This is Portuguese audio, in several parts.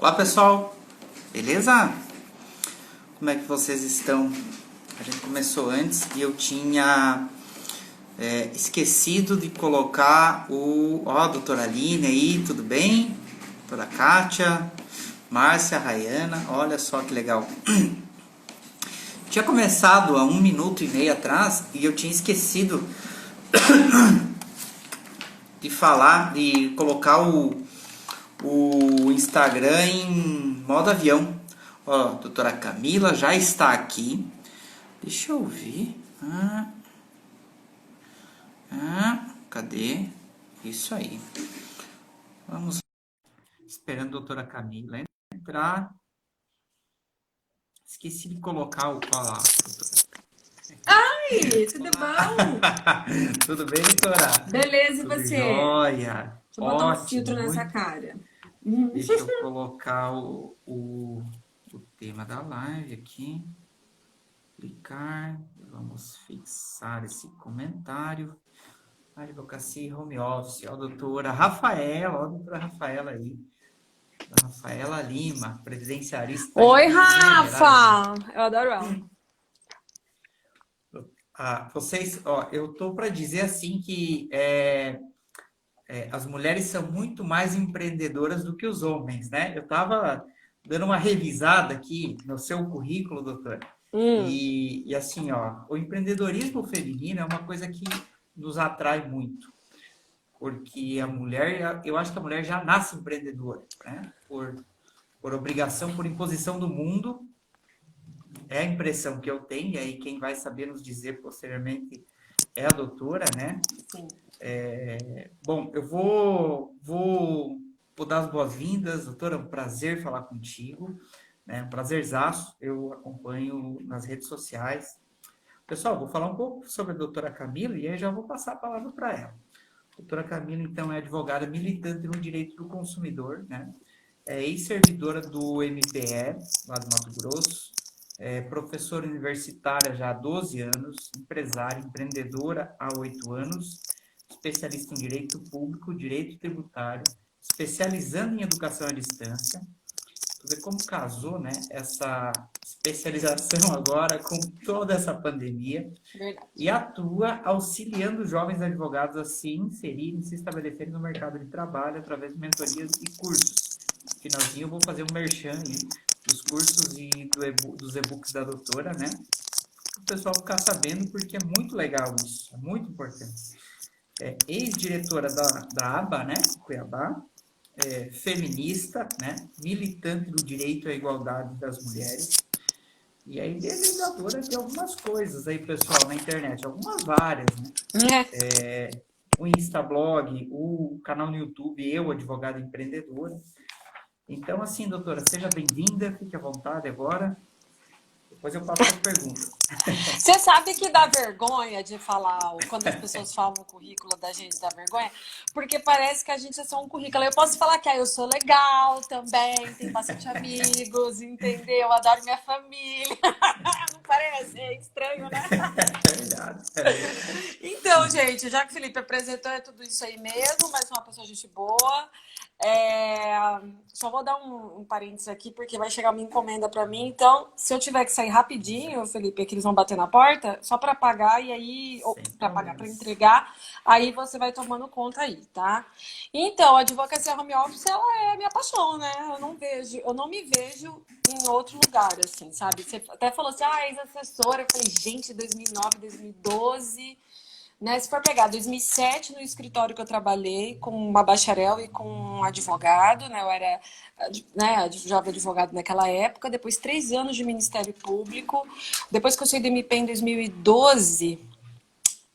Olá pessoal, beleza? Como é que vocês estão? A gente começou antes e eu tinha esquecido de colocar a doutora Aline aí, tudo bem? Doutora Kátia, Márcia, Rayana, olha só que legal. Tinha começado há 1 minuto e meio atrás e eu tinha esquecido de falar, de colocar o Instagram em modo avião. Ó, a doutora Camila já está aqui. Deixa eu ver. Cadê? Isso aí. Vamos. Esperando a doutora Camila entrar. Esqueci de colocar o colar. Ai, tudo bom? Tudo bem, doutora? Beleza, e Tudo você? jóia. Deixa eu botar um Ótimo. filtro nessa cara. Deixa eu colocar o tema da live aqui. Clicar. Vamos fixar esse comentário. Advocacia e home office. Ó, a doutora Rafaela. Ó, a doutora Rafaela aí. A Rafaela Lima, presidencialista. Oi, Em Minas Gerais. Rafa! Eu adoro ela. Vocês, ó, eu tô para dizer assim que as mulheres são muito mais empreendedoras do que os homens, né? Eu estava dando uma revisada aqui no seu currículo, doutora, e assim, ó, o empreendedorismo feminino é uma coisa que nos atrai muito, porque a mulher, eu acho que a mulher já nasce empreendedora, né? Por obrigação, por imposição do mundo, é a impressão que eu tenho, e aí quem vai saber nos dizer posteriormente é a doutora, né? Sim. Bom, eu vou dar as boas-vindas, doutora, é um prazer falar contigo, né? Um prazerzaço, eu acompanho nas redes sociais. Pessoal, vou falar um pouco sobre a doutora Camila e aí já vou passar a palavra para ela. A doutora Camila, então, é advogada militante no direito do consumidor, né? É ex-servidora do MPE, lá do Mato Grosso, é professora universitária já há 12 anos, empresária, empreendedora há 8 anos, especialista em direito público, direito tributário, especializando em educação à distância. Tu vê como casou, né, essa especialização agora com toda essa pandemia. Verdade. E atua auxiliando jovens advogados a se inserirem, se estabelecerem no mercado de trabalho através de mentorias e cursos. No finalzinho eu vou fazer um merchan aí dos cursos e dos e-books da doutora, né? Para o pessoal ficar sabendo, porque é muito legal isso, é muito importante. Ex-diretora da ABA, né, Cuiabá, feminista, né, militante do direito à igualdade das mulheres, e aí idealizadora de algumas coisas aí, pessoal, na internet, algumas várias, né, o Instablog, o canal no YouTube, eu, advogada empreendedora. Então, assim, doutora, seja bem-vinda, fique à vontade agora. Depois eu faço as perguntas. Você sabe que dá vergonha de falar, quando as pessoas falam o currículo da gente, dá vergonha? Porque parece que a gente é só um currículo. Eu posso falar que eu sou legal também, tenho bastante amigos, entendeu? Adoro minha família. Não parece? É estranho, né? É verdade. Então, gente, já que o Felipe apresentou, é tudo isso aí mesmo, mas uma pessoa gente boa. Só vou dar um parênteses aqui, porque vai chegar uma encomenda para mim. Então, se eu tiver que sair rapidinho, Felipe, que eles vão bater na porta, só para pagar e aí, ou para pagar, para entregar, aí você vai tomando conta aí, tá? Então, a advocacia home office, ela é minha paixão, né? Eu não me vejo em outro lugar, assim, sabe? Você até falou assim, ex-assessora. Eu falei, gente, 2009, 2012... Né? Se for pegar 2007, no escritório que eu trabalhei com uma bacharel e com um advogado, né? Eu era, né, jovem advogado naquela época, depois 3 anos de Ministério Público, depois que eu saí do MP em 2012,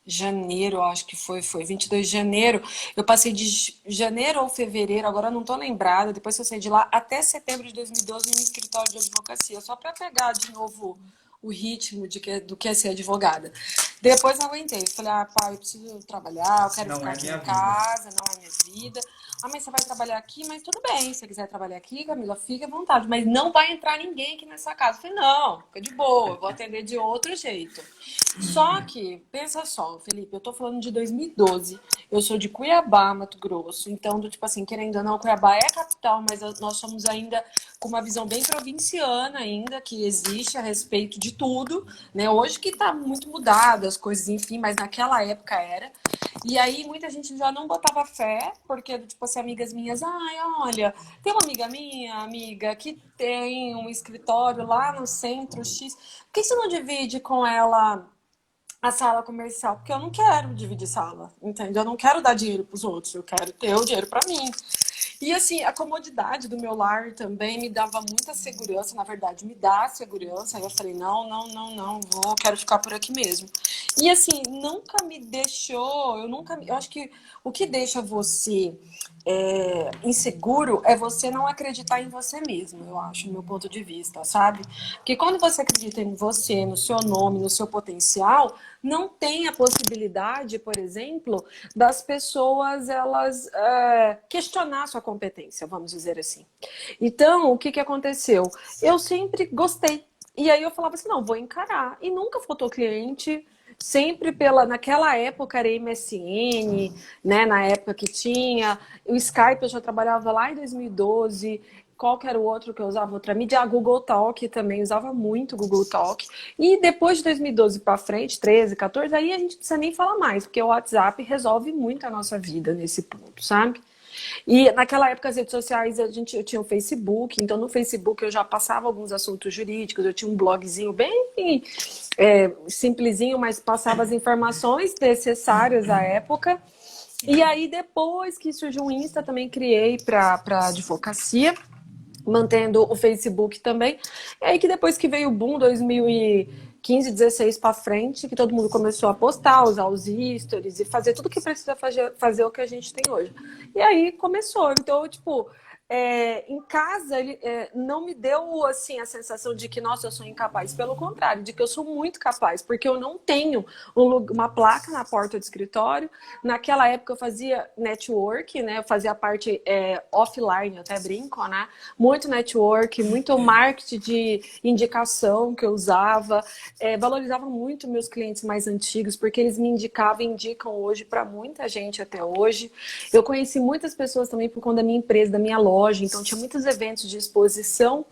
janeiro, acho que foi 22 de janeiro, eu passei de janeiro ou fevereiro, agora eu não tô lembrada, depois que eu saí de lá, até setembro de 2012 no escritório de advocacia, só para pegar de novo o ritmo do que é ser advogada. Depois eu aguentei. Falei, pai, eu preciso trabalhar, eu quero Não ficar é aqui minha em vida. casa, não é minha vida. Mas você vai trabalhar aqui, mas tudo bem. Se você quiser trabalhar aqui, Camila, fique à vontade. Mas não vai entrar ninguém aqui nessa casa. Eu falei, não, fica de boa, eu vou atender de outro jeito. Só que, pensa só, Felipe, eu tô falando de 2012. Eu sou de Cuiabá, Mato Grosso. Então, tipo assim, querendo ou não, Cuiabá é a capital, mas nós somos ainda com uma visão bem provinciana ainda, que existe a respeito de tudo, né? Hoje que tá muito mudado as coisas, enfim, mas naquela época era. E aí muita gente já não botava fé, porque, tipo assim, amigas minhas, olha, tem uma amiga minha, amiga, que tem um escritório lá no centro X, por que você não divide com ela a sala comercial? Porque eu não quero dividir sala, entende? Eu não quero dar dinheiro para os outros, eu quero ter o dinheiro para mim. E assim, a comodidade do meu lar também me dava muita segurança, na verdade, me dá segurança. Aí eu falei, não, quero ficar por aqui mesmo. E assim, nunca me deixou, eu acho que o que deixa você inseguro é você não acreditar em você mesmo, eu acho, do meu ponto de vista, sabe? Porque quando você acredita em você, no seu nome, no seu potencial, não tem a possibilidade, por exemplo, das pessoas elas questionar a sua competência, vamos dizer assim. Então, o que que aconteceu? Eu sempre gostei. E aí eu falava assim, não, vou encarar. E nunca faltou cliente, sempre naquela época era MSN, né, na época que tinha, o Skype eu já trabalhava lá em 2012, qual que era o outro que eu usava? Outra mídia, a Google Talk também, usava muito Google Talk. E depois de 2012 para frente, 13, 14, aí a gente não precisa nem falar mais, porque o WhatsApp resolve muito a nossa vida nesse ponto, sabe? E naquela época as redes sociais, eu tinha o Facebook, então no Facebook eu já passava alguns assuntos jurídicos, eu tinha um blogzinho bem simplesinho, mas passava as informações necessárias à época. E aí depois que surgiu o Insta, também criei para advocacia, mantendo o Facebook também. E aí que depois que veio o boom 2015, 16 para frente, que todo mundo começou a postar, usar os stories e fazer tudo que precisa fazer o que a gente tem hoje. E aí começou. Então, tipo, em casa ele não me deu assim a sensação de que, nossa, eu sou incapaz. Pelo contrário, de que eu sou muito capaz, porque eu não tenho uma placa na porta do escritório. Naquela época eu fazia network, né? Eu fazia a parte offline, eu até brinco, né? Muito network, muito marketing de indicação que eu usava. Valorizava muito meus clientes mais antigos, porque eles me indicavam e indicam hoje para muita gente até hoje. Eu conheci muitas pessoas também por conta da minha empresa, da minha loja, então tinha muitos eventos de exposição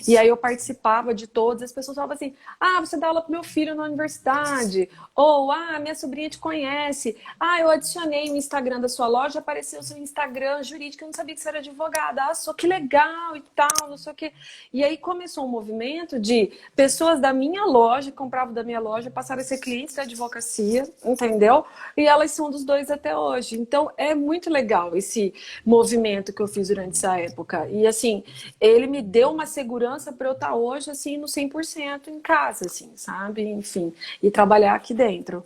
e aí eu participava de todos. As pessoas falavam assim, você dá aula pro meu filho na universidade, ou minha sobrinha te conhece, eu adicionei o Instagram da sua loja, apareceu o seu Instagram jurídico, eu não sabia que você era advogada, só que legal e tal, não sei o quê. E aí começou um movimento de pessoas da minha loja, que compravam da minha loja, passaram a ser clientes da advocacia, entendeu? E elas são dos dois até hoje. Então é muito legal esse movimento que eu fiz durante essa época. E assim, ele me deu uma segurança para eu estar hoje assim no 100% em casa, assim, sabe? Enfim, e trabalhar aqui dentro.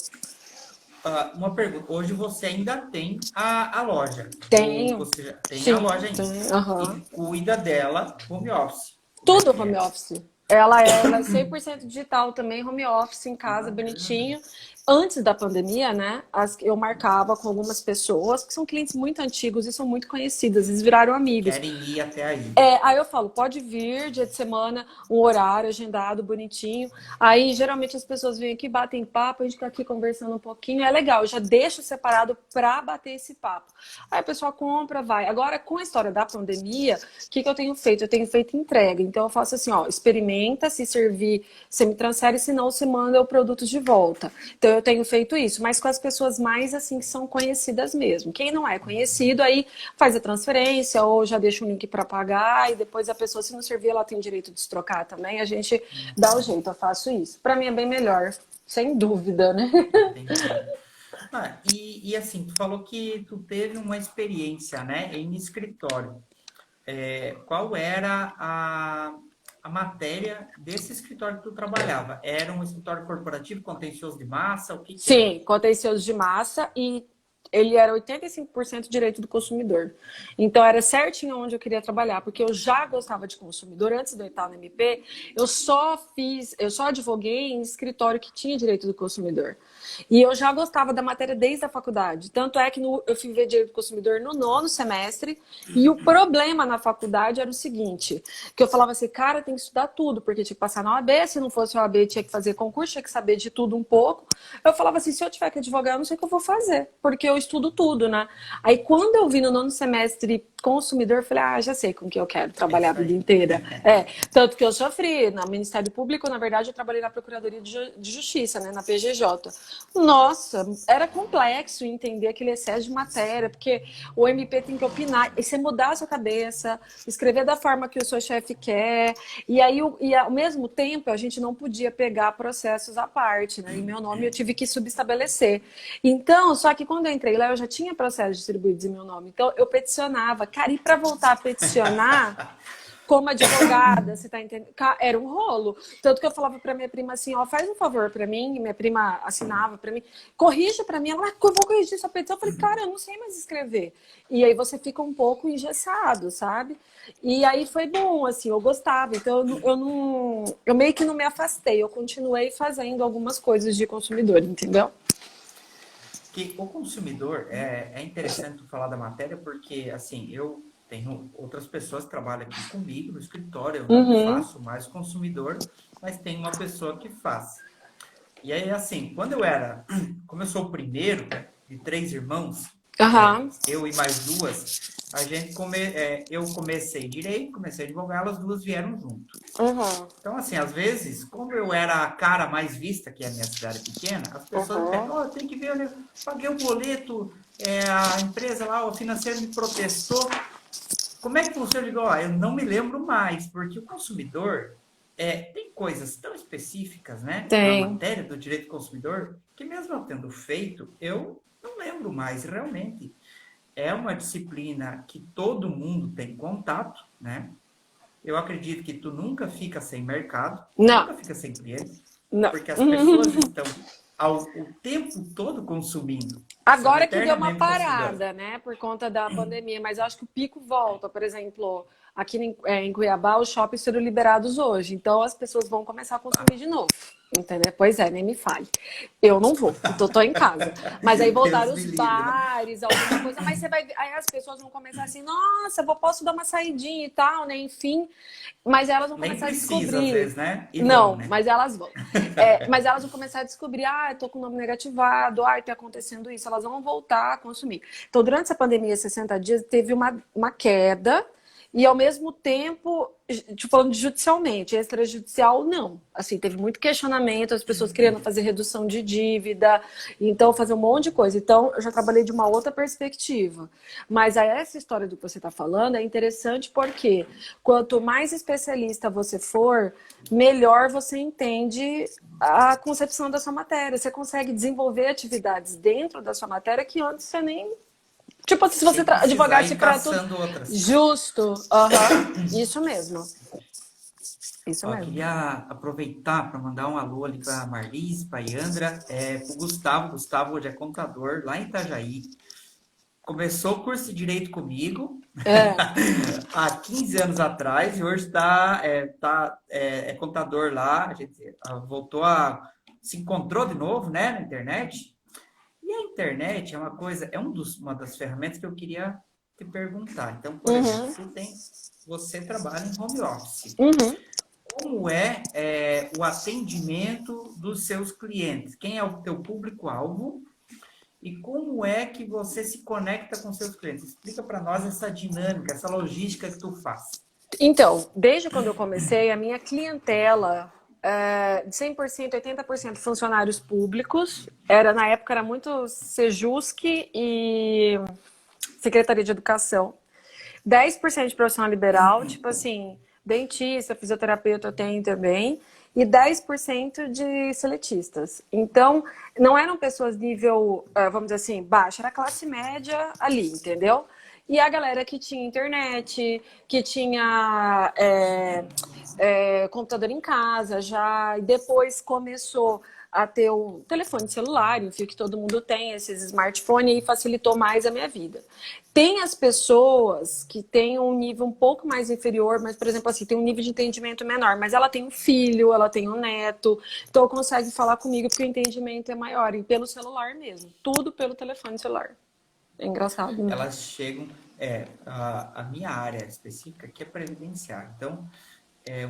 Uma pergunta. Hoje você ainda tem a loja. Ou Tenho, você já tem a sim, loja ainda. tenho, E aham. cuida dela home office. Como é Tudo que home é? office. Ela é 100% digital também, home office em Que casa, bacana. bonitinho. Antes da pandemia, né, eu marcava com algumas pessoas que são clientes muito antigos e são muito conhecidas, eles viraram amigos. Querem ir até aí. Aí eu falo, pode vir dia de semana, um horário agendado, bonitinho. Aí geralmente as pessoas vêm aqui, batem papo, a gente fica aqui conversando um pouquinho, é legal, eu já deixo separado para bater esse papo. Aí a pessoa compra, vai. Agora, com a história da pandemia, o que eu tenho feito? Eu tenho feito entrega. Então eu faço assim, experimenta, se servir, você me transfere, senão você manda o produto de volta. Então eu tenho feito isso, mas com as pessoas mais assim que são conhecidas mesmo. Quem não é conhecido, aí faz a transferência ou já deixa um link para pagar e depois a pessoa, se não servir, ela tem direito de trocar também. A gente dá o jeito, eu faço isso. Para mim é bem melhor, sem dúvida, né? Entendi. E assim, tu falou que tu teve uma experiência, né, em escritório. Qual era a matéria desse escritório que tu trabalhava? Era um escritório corporativo, contencioso de massa? O que que era? Sim, contencioso de massa e ele era 85% direito do consumidor. Então, era certinho onde eu queria trabalhar, porque eu já gostava de consumidor. Antes de eu entrar no MP, eu só advoguei em escritório que tinha direito do consumidor. E eu já gostava da matéria desde a faculdade. Tanto é que eu fui ver direito do consumidor no 9º semestre, e o problema na faculdade era o seguinte, que eu falava assim, cara, tem que estudar tudo, porque tinha que passar na OAB, se não fosse OAB, tinha que fazer concurso, tinha que saber de tudo um pouco. Eu falava assim, se eu tiver que advogar, eu não sei o que eu vou fazer, porque eu estudo tudo, né? Aí quando eu vi no 9º semestre consumidor, eu falei, já sei com que eu quero trabalhar a vida inteira. Tanto que eu sofri no Ministério Público, na verdade, eu trabalhei na Procuradoria de Justiça, né, na PGJ. Nossa, era complexo entender aquele excesso de matéria, porque o MP tem que opinar, e você mudar a sua cabeça, escrever da forma que o seu chefe quer, e aí, ao mesmo tempo, a gente não podia pegar processos à parte, né? Em meu nome eu tive que subestabelecer. Então, só que quando eu entrei lá, eu já tinha processos distribuídos em meu nome. Então, eu peticionava. Cara, e para voltar a peticionar, como advogada, você tá entendendo? Era um rolo. Tanto que eu falava pra minha prima assim, ó, faz um favor pra mim, minha prima assinava pra mim, corrige pra mim, ela, eu vou corrigir sua petição. Eu falei, cara, eu não sei mais escrever. E aí você fica um pouco engessado, sabe? E aí foi bom, assim, eu gostava. Então eu meio que não me afastei, eu continuei fazendo algumas coisas de consumidor, entendeu? Que o consumidor, é interessante tu falar da matéria, porque, assim, eu tenho outras pessoas que trabalham aqui comigo no escritório, eu não faço mais consumidor, mas tem uma pessoa que faz. E aí, assim, como eu sou o primeiro de 3 irmãos, eu e mais 2, eu comecei direito, comecei a advogar, elas 2 vieram junto. Então, assim, às vezes, como eu era a cara mais vista, que é a minha cidade pequena, as pessoas dizem, tem que ver, eu paguei o boleto, a empresa lá, o financeiro me protestou. Como é que funciona? Eu digo, eu não me lembro mais, porque o consumidor tem coisas tão específicas, né, na matéria do direito do consumidor, que mesmo eu tendo feito, eu não lembro mais, realmente. É uma disciplina que todo mundo tem contato, né? Eu acredito que tu nunca fica sem mercado, nunca fica sem cliente, porque as pessoas estão o tempo todo consumindo. Agora que deu uma parada, né, por conta da pandemia, mas eu acho que o pico volta. Por exemplo, aqui em Cuiabá, os shoppings foram liberados hoje, então as pessoas vão começar a consumir de novo. Entendeu? Pois é, nem me fale. Eu não vou, tô em casa. Mas aí voltaram os bares, alguma coisa, mas aí as pessoas vão começar assim, nossa, posso dar uma saidinha e tal, né? Enfim, mas elas vão começar a descobrir. Às vezes, né? Não, né? Mas elas vão. Mas elas vão começar a descobrir, eu tô com o nome negativado, tá acontecendo isso. Elas vão voltar a consumir. Então, durante essa pandemia, 60 dias, teve uma queda. E, ao mesmo tempo, falando judicialmente, extrajudicial, não. Assim, teve muito questionamento, as pessoas querendo fazer redução de dívida, então fazer um monte de coisa. Então, eu já trabalhei de uma outra perspectiva. Mas essa história do que você está falando é interessante porque quanto mais especialista você for, melhor você entende a concepção da sua matéria. Você consegue desenvolver atividades dentro da sua matéria que antes você nem... Tipo, se você advogasse para tudo. Outras. Justo. Isso mesmo. Isso mesmo. Queria aproveitar para mandar um alô ali para a Marlise, para a Yandra, para o Gustavo. Gustavo hoje é contador lá em Itajaí. Começou o curso de Direito comigo há 15 anos atrás e hoje é contador lá. A gente voltou se encontrou de novo, né, na internet. E a internet uma das ferramentas que eu queria te perguntar. Então, por exemplo, você trabalha em home office. Como é o atendimento dos seus clientes? Quem é o teu público-alvo? E como é que você se conecta com seus clientes? Explica para nós essa dinâmica, essa logística que tu faz. Então, desde quando eu comecei, a minha clientela... de 100%, 80% funcionários públicos. Na época era muito Sejusc e Secretaria de Educação. 10% de profissional liberal, tipo assim, dentista, fisioterapeuta eu tenho também. E 10% de seletistas. Então, não eram pessoas nível, vamos dizer assim, baixo, era classe média ali, entendeu? E a galera que tinha internet, que tinha computador em casa já, e depois começou a ter o telefone celular, enfim, que todo mundo tem, esses smartphones, e facilitou mais a minha vida. Tem as pessoas que têm um nível um pouco mais inferior, mas, por exemplo, assim, tem um nível de entendimento menor, mas ela tem um filho, ela tem um neto, então consegue falar comigo porque o entendimento é maior, e pelo celular mesmo, tudo pelo telefone celular. É engraçado, né? Elas chegam, a minha área específica que é previdenciária. Então,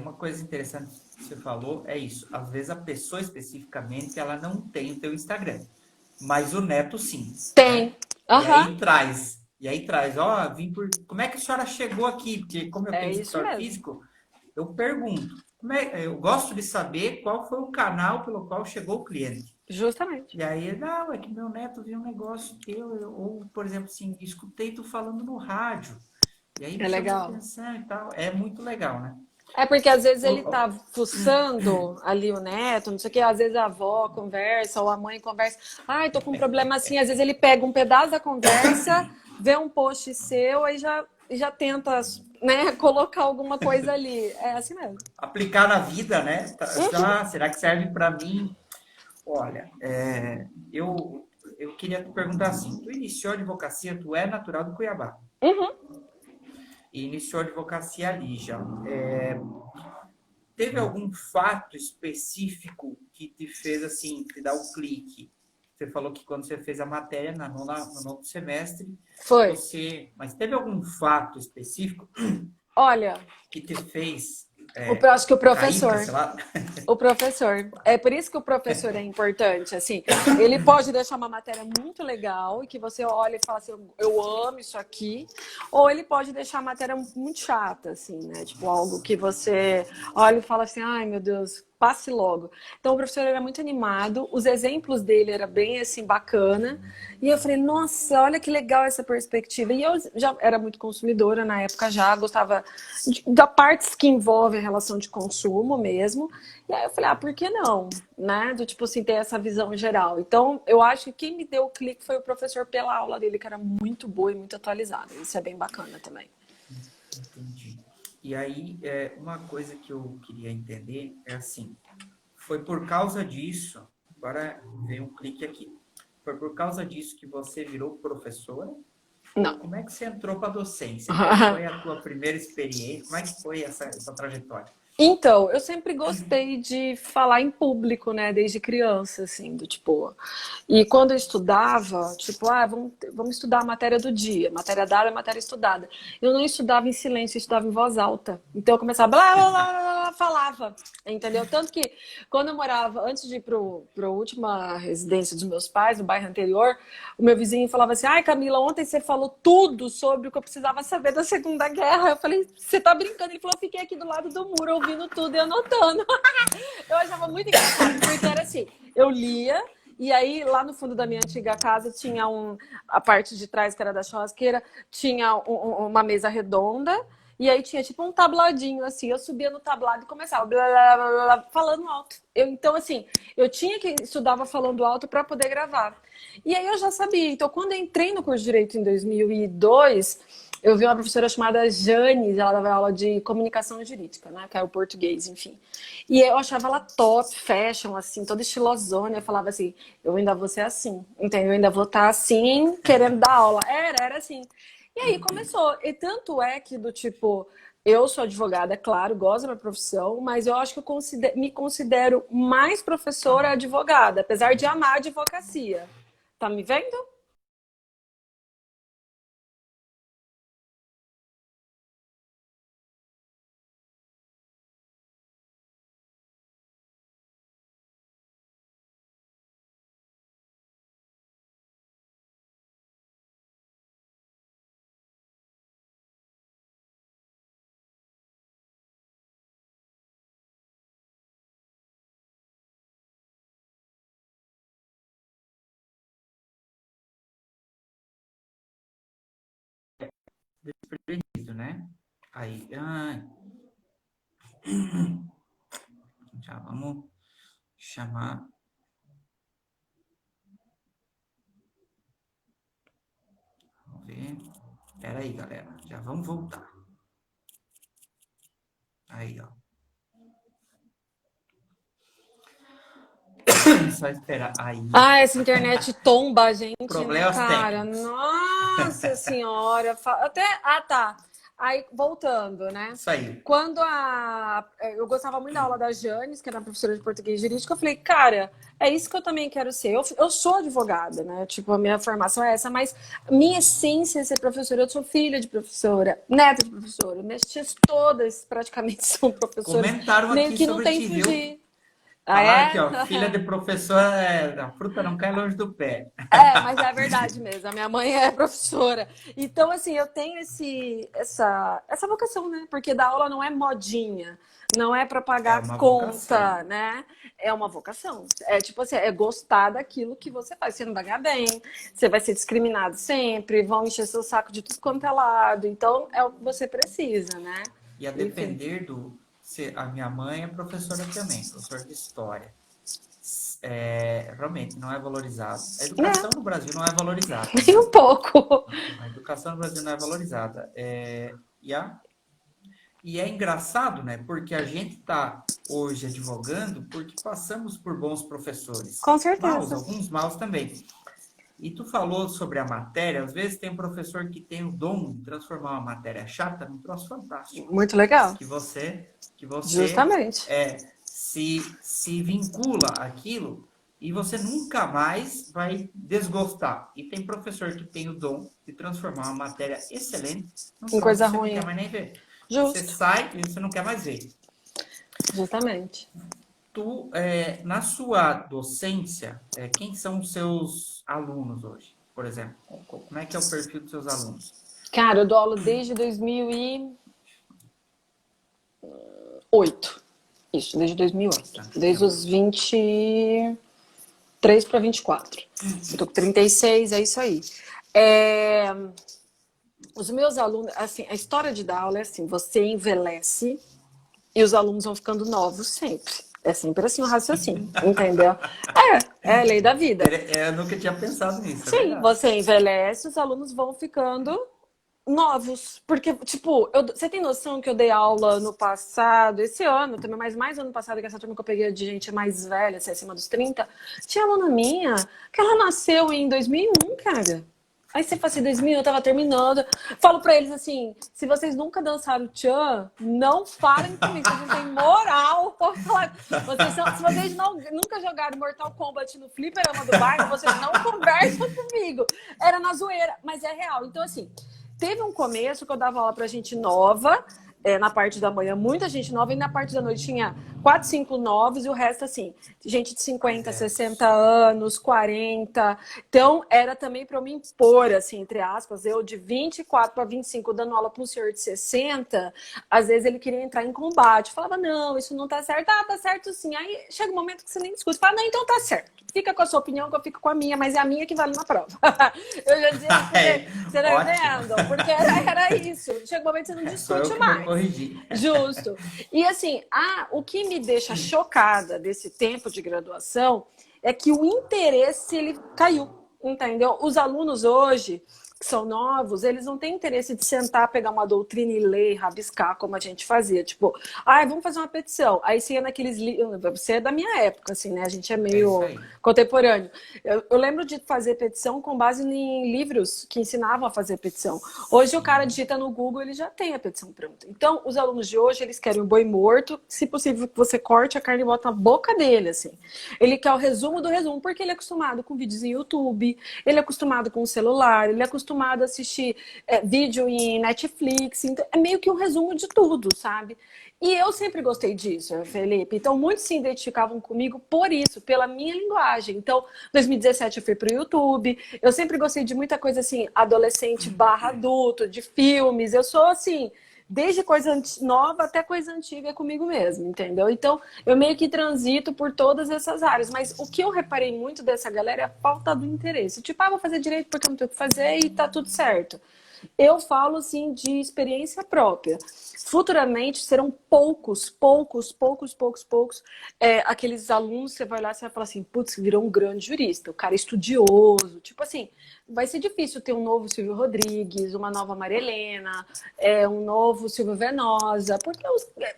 uma coisa interessante que você falou é isso. Às vezes a pessoa especificamente ela não tem o teu Instagram, mas o neto sim, né? Tem. E Aham. aí traz, ó, vim por. Como é que a senhora chegou aqui? Porque como eu É tenho isso escritório mesmo. físico, eu pergunto. Eu gosto de saber qual foi o canal pelo qual chegou o cliente. Justamente. E aí, não, é que meu neto viu um negócio teu, ou, por exemplo, assim, escutei tu falando no rádio, e aí É me chamou a legal. atenção e tal. É muito legal, né? É porque às vezes ele Ô, tá fuçando ali o neto, não sei o que, às vezes a avó conversa ou a mãe conversa. Ai, tô com um problema assim. Às vezes ele pega um pedaço da conversa, vê um post seu, aí já tenta, né, colocar alguma coisa ali. É assim mesmo. aplicar na vida, né? Uhum. Será que serve para mim? Olha, eu queria te perguntar assim: tu iniciou a advocacia, tu é natural do Cuiabá, Uhum. e iniciou a advocacia ali já. Teve algum fato específico que te fez assim, te dar o clique? Você falou que quando você fez a matéria no novo semestre, Foi. mas teve algum fato específico Olha, que te fez acho que o cair para professor. esse lado? O professor. É por isso que o professor é importante. Assim, ele pode deixar uma matéria muito legal e que você olha e fala assim, eu amo isso aqui, ou ele pode deixar a matéria muito chata, assim, né? Tipo, algo que você olha e fala assim, ai meu Deus, passe logo. Então o professor era muito animado, os exemplos dele era bem assim bacana. E eu falei, nossa, olha que legal essa perspectiva. E eu já era muito consumidora na época, já gostava da partes que envolve a relação de consumo mesmo. E aí eu falei, ah, por que não? Né? Do tipo assim, ter essa visão geral. Então, eu acho que quem me deu o clique foi o professor pela aula dele, que era muito boa e muito atualizada. Isso é bem bacana também. Entendi. E aí, uma coisa que eu queria entender é assim, foi por causa disso, agora vem um clique aqui, foi por causa disso que você virou professora? Ou Não. como é que você entrou para a docência? Qual foi a tua primeira experiência? Como é que foi essa trajetória? Então, eu sempre gostei de falar em público, né, desde criança, assim, do tipo. E quando eu estudava, tipo, vamos estudar a matéria do dia, matéria dada, matéria estudada. Eu não estudava em silêncio, eu estudava em voz alta. Então eu começava, blá, blá, blá, blá, blá, falava, entendeu? Tanto que quando eu morava, antes de ir para a última residência dos meus pais, no bairro anterior, o meu vizinho falava assim, ai Camila, ontem você falou tudo sobre o que eu precisava saber da Segunda Guerra. Eu falei, você tá brincando? Ele falou, eu fiquei aqui do lado do muro ouvindo tudo e anotando. Eu achava muito engraçado, porque era assim, eu lia, e aí lá no fundo da minha antiga casa tinha a parte de trás, que era da churrasqueira, tinha uma mesa redonda, e aí tinha tipo um tabladinho assim, eu subia no tablado e começava blá, blá, blá, blá, falando alto. Então assim, eu tinha que estudava falando alto para poder gravar. E aí eu já sabia. Então quando eu entrei no curso de Direito em 2002, eu vi uma professora chamada Jane, ela dava aula de comunicação jurídica, né? Que é o português, enfim. E eu achava ela top, fashion, assim, toda estilosona. Eu falava assim, eu ainda vou ser assim, entendeu? Eu ainda vou estar assim, querendo dar aula. Era assim. E aí começou. E tanto é que do tipo, eu sou advogada, é claro, gosto da minha profissão, mas eu acho que me considero mais professora advogada, apesar de amar a advocacia. Tá me vendo? Desprevenido, né? Aí, já vamos chamar. Vamos ver. Pera aí, galera. Já vamos voltar. Aí, ó. só esperar. Aí, Ah, essa internet tomba a gente, né, problemas cara? técnicos. Nossa senhora. Até. Ah, tá. Aí, voltando, né? Isso aí. Quando eu gostava muito da aula da Janes, que era professora de português jurídico, eu falei, cara, é isso que eu também quero ser. Eu sou advogada, né? Tipo, a minha formação é essa, mas minha essência é ser professora. Eu sou filha de professora, neta de professora. Minhas tias todas praticamente são professoras. Comentaram Meio aqui que não sobre tem ti, viu? fugir. Ah, Falaram é? aqui, ó, filha de professora, a fruta não cai longe do pé. É, mas é verdade mesmo. A minha mãe é professora. Então, assim, eu tenho essa vocação, né? Porque dar aula não é modinha, não é para É pagar uma vocação. conta, né? É uma vocação. É tipo assim, é gostar daquilo que você faz. Você não vai ganhar bem, você vai ser discriminado sempre, vão encher seu saco de tudo quanto é lado. Então, é o que você precisa, né? E a Enfim. depender do... A minha mãe é professora também, professora de história. Realmente, não é valorizado. A educação É, no Brasil não é valorizada, nem né? um pouco. A educação no Brasil não é valorizada. E é engraçado, né? Porque a gente está hoje advogando porque passamos por bons professores. Com Maus, certeza. alguns maus também. E tu falou sobre a matéria, às vezes tem um professor que tem o dom de transformar uma matéria chata num troço fantástico. Muito legal. Que você Justamente. se vincula àquilo e você nunca mais vai desgostar. E tem professor que tem o dom de transformar uma matéria excelente num Em troço coisa que você não quer ruim. mais nem ver. Você Justo. sai e você não quer mais ver. Justamente. Tu, na sua docência, quem são os seus alunos hoje? Por exemplo, como é que é o perfil dos seus alunos? Cara, eu dou aula desde 2008. Isso, desde 2008. Desde os 23 para 24. Eu tô com 36, é isso aí. Os meus alunos, assim, a história de dar aula é assim, você envelhece e os alunos vão ficando novos sempre. É sempre assim o raciocínio, entendeu? É a lei da vida. Eu nunca tinha pensado nisso, é Sim, verdade. você envelhece, os alunos vão ficando novos. Porque, tipo, você tem noção que eu dei aula no passado, esse ano também, mas mais ano passado, que essa turma que eu peguei de gente mais velha, assim, acima dos 30, tinha aluna minha que ela nasceu em 2001, cara. Aí você fala assim, 2000, eu tava terminando. Falo pra eles assim, se vocês nunca dançaram tchan, não falem comigo, vocês não têm moral pra falar. Se vocês nunca jogaram Mortal Kombat no fliperama do bairro, vocês não conversam comigo. Era na zoeira, mas é real. Então, assim, teve um começo que eu dava aula pra gente nova, na parte da manhã, muita gente nova, e na parte da noite tinha 4, 5 novos, e o resto, assim, gente de 50, 60 anos, 40. Então, era também para eu me impor, assim, entre aspas, eu de 24 para 25, dando aula para um senhor de 60, às vezes ele queria entrar em combate. Eu falava, não, isso não tá certo. Ah, tá certo sim. Aí chega um momento que você nem discute. Fala, não, então tá certo. Fica com a sua opinião que eu fico com a minha, mas é a minha que vale na prova. Eu já dizia, porque, você tá entendendo? Porque era isso. Chega um momento que você não Sou eu discute que vou mais. corrigir. Justo. E assim, o que me deixa chocada desse tempo de graduação é que o interesse ele caiu, entendeu? Os alunos hoje, que são novos, eles não têm interesse de sentar, pegar uma doutrina e ler, rabiscar, como a gente fazia. Tipo, vamos fazer uma petição. Aí você ia naqueles livros, você é da minha época, assim, né? A gente é meio contemporâneo. Eu lembro de fazer petição com base em livros que ensinavam a fazer petição. Hoje o cara digita no Google, ele já tem a petição pronta. Então, os alunos de hoje, eles querem o boi morto, se possível que você corte a carne e bota na boca dele, assim. Ele quer o resumo do resumo, porque ele é acostumado com vídeos em YouTube, ele é acostumado com o celular, ele é acostumado a assistir vídeo em Netflix, então é meio que um resumo de tudo, sabe? E eu sempre gostei disso, Felipe. Então, muitos se identificavam comigo por isso, pela minha linguagem. Então, em 2017 eu fui pro YouTube. Eu sempre gostei de muita coisa assim, adolescente barra adulto, de filmes. Eu sou assim, desde coisa nova até coisa antiga comigo mesmo, entendeu? Então, eu meio que transito por todas essas áreas. Mas o que eu reparei muito dessa galera é a falta do interesse. Tipo, vou fazer direito porque eu não tenho o que fazer e tá tudo certo. Eu falo, assim, de experiência própria. Futuramente serão poucos, aqueles alunos, você vai lá e você vai falar assim, putz, virou um grande jurista, o cara é estudioso, tipo assim, vai ser difícil ter um novo Silvio Rodrigues, uma nova Maria Helena, um novo Silvio Venosa, porque,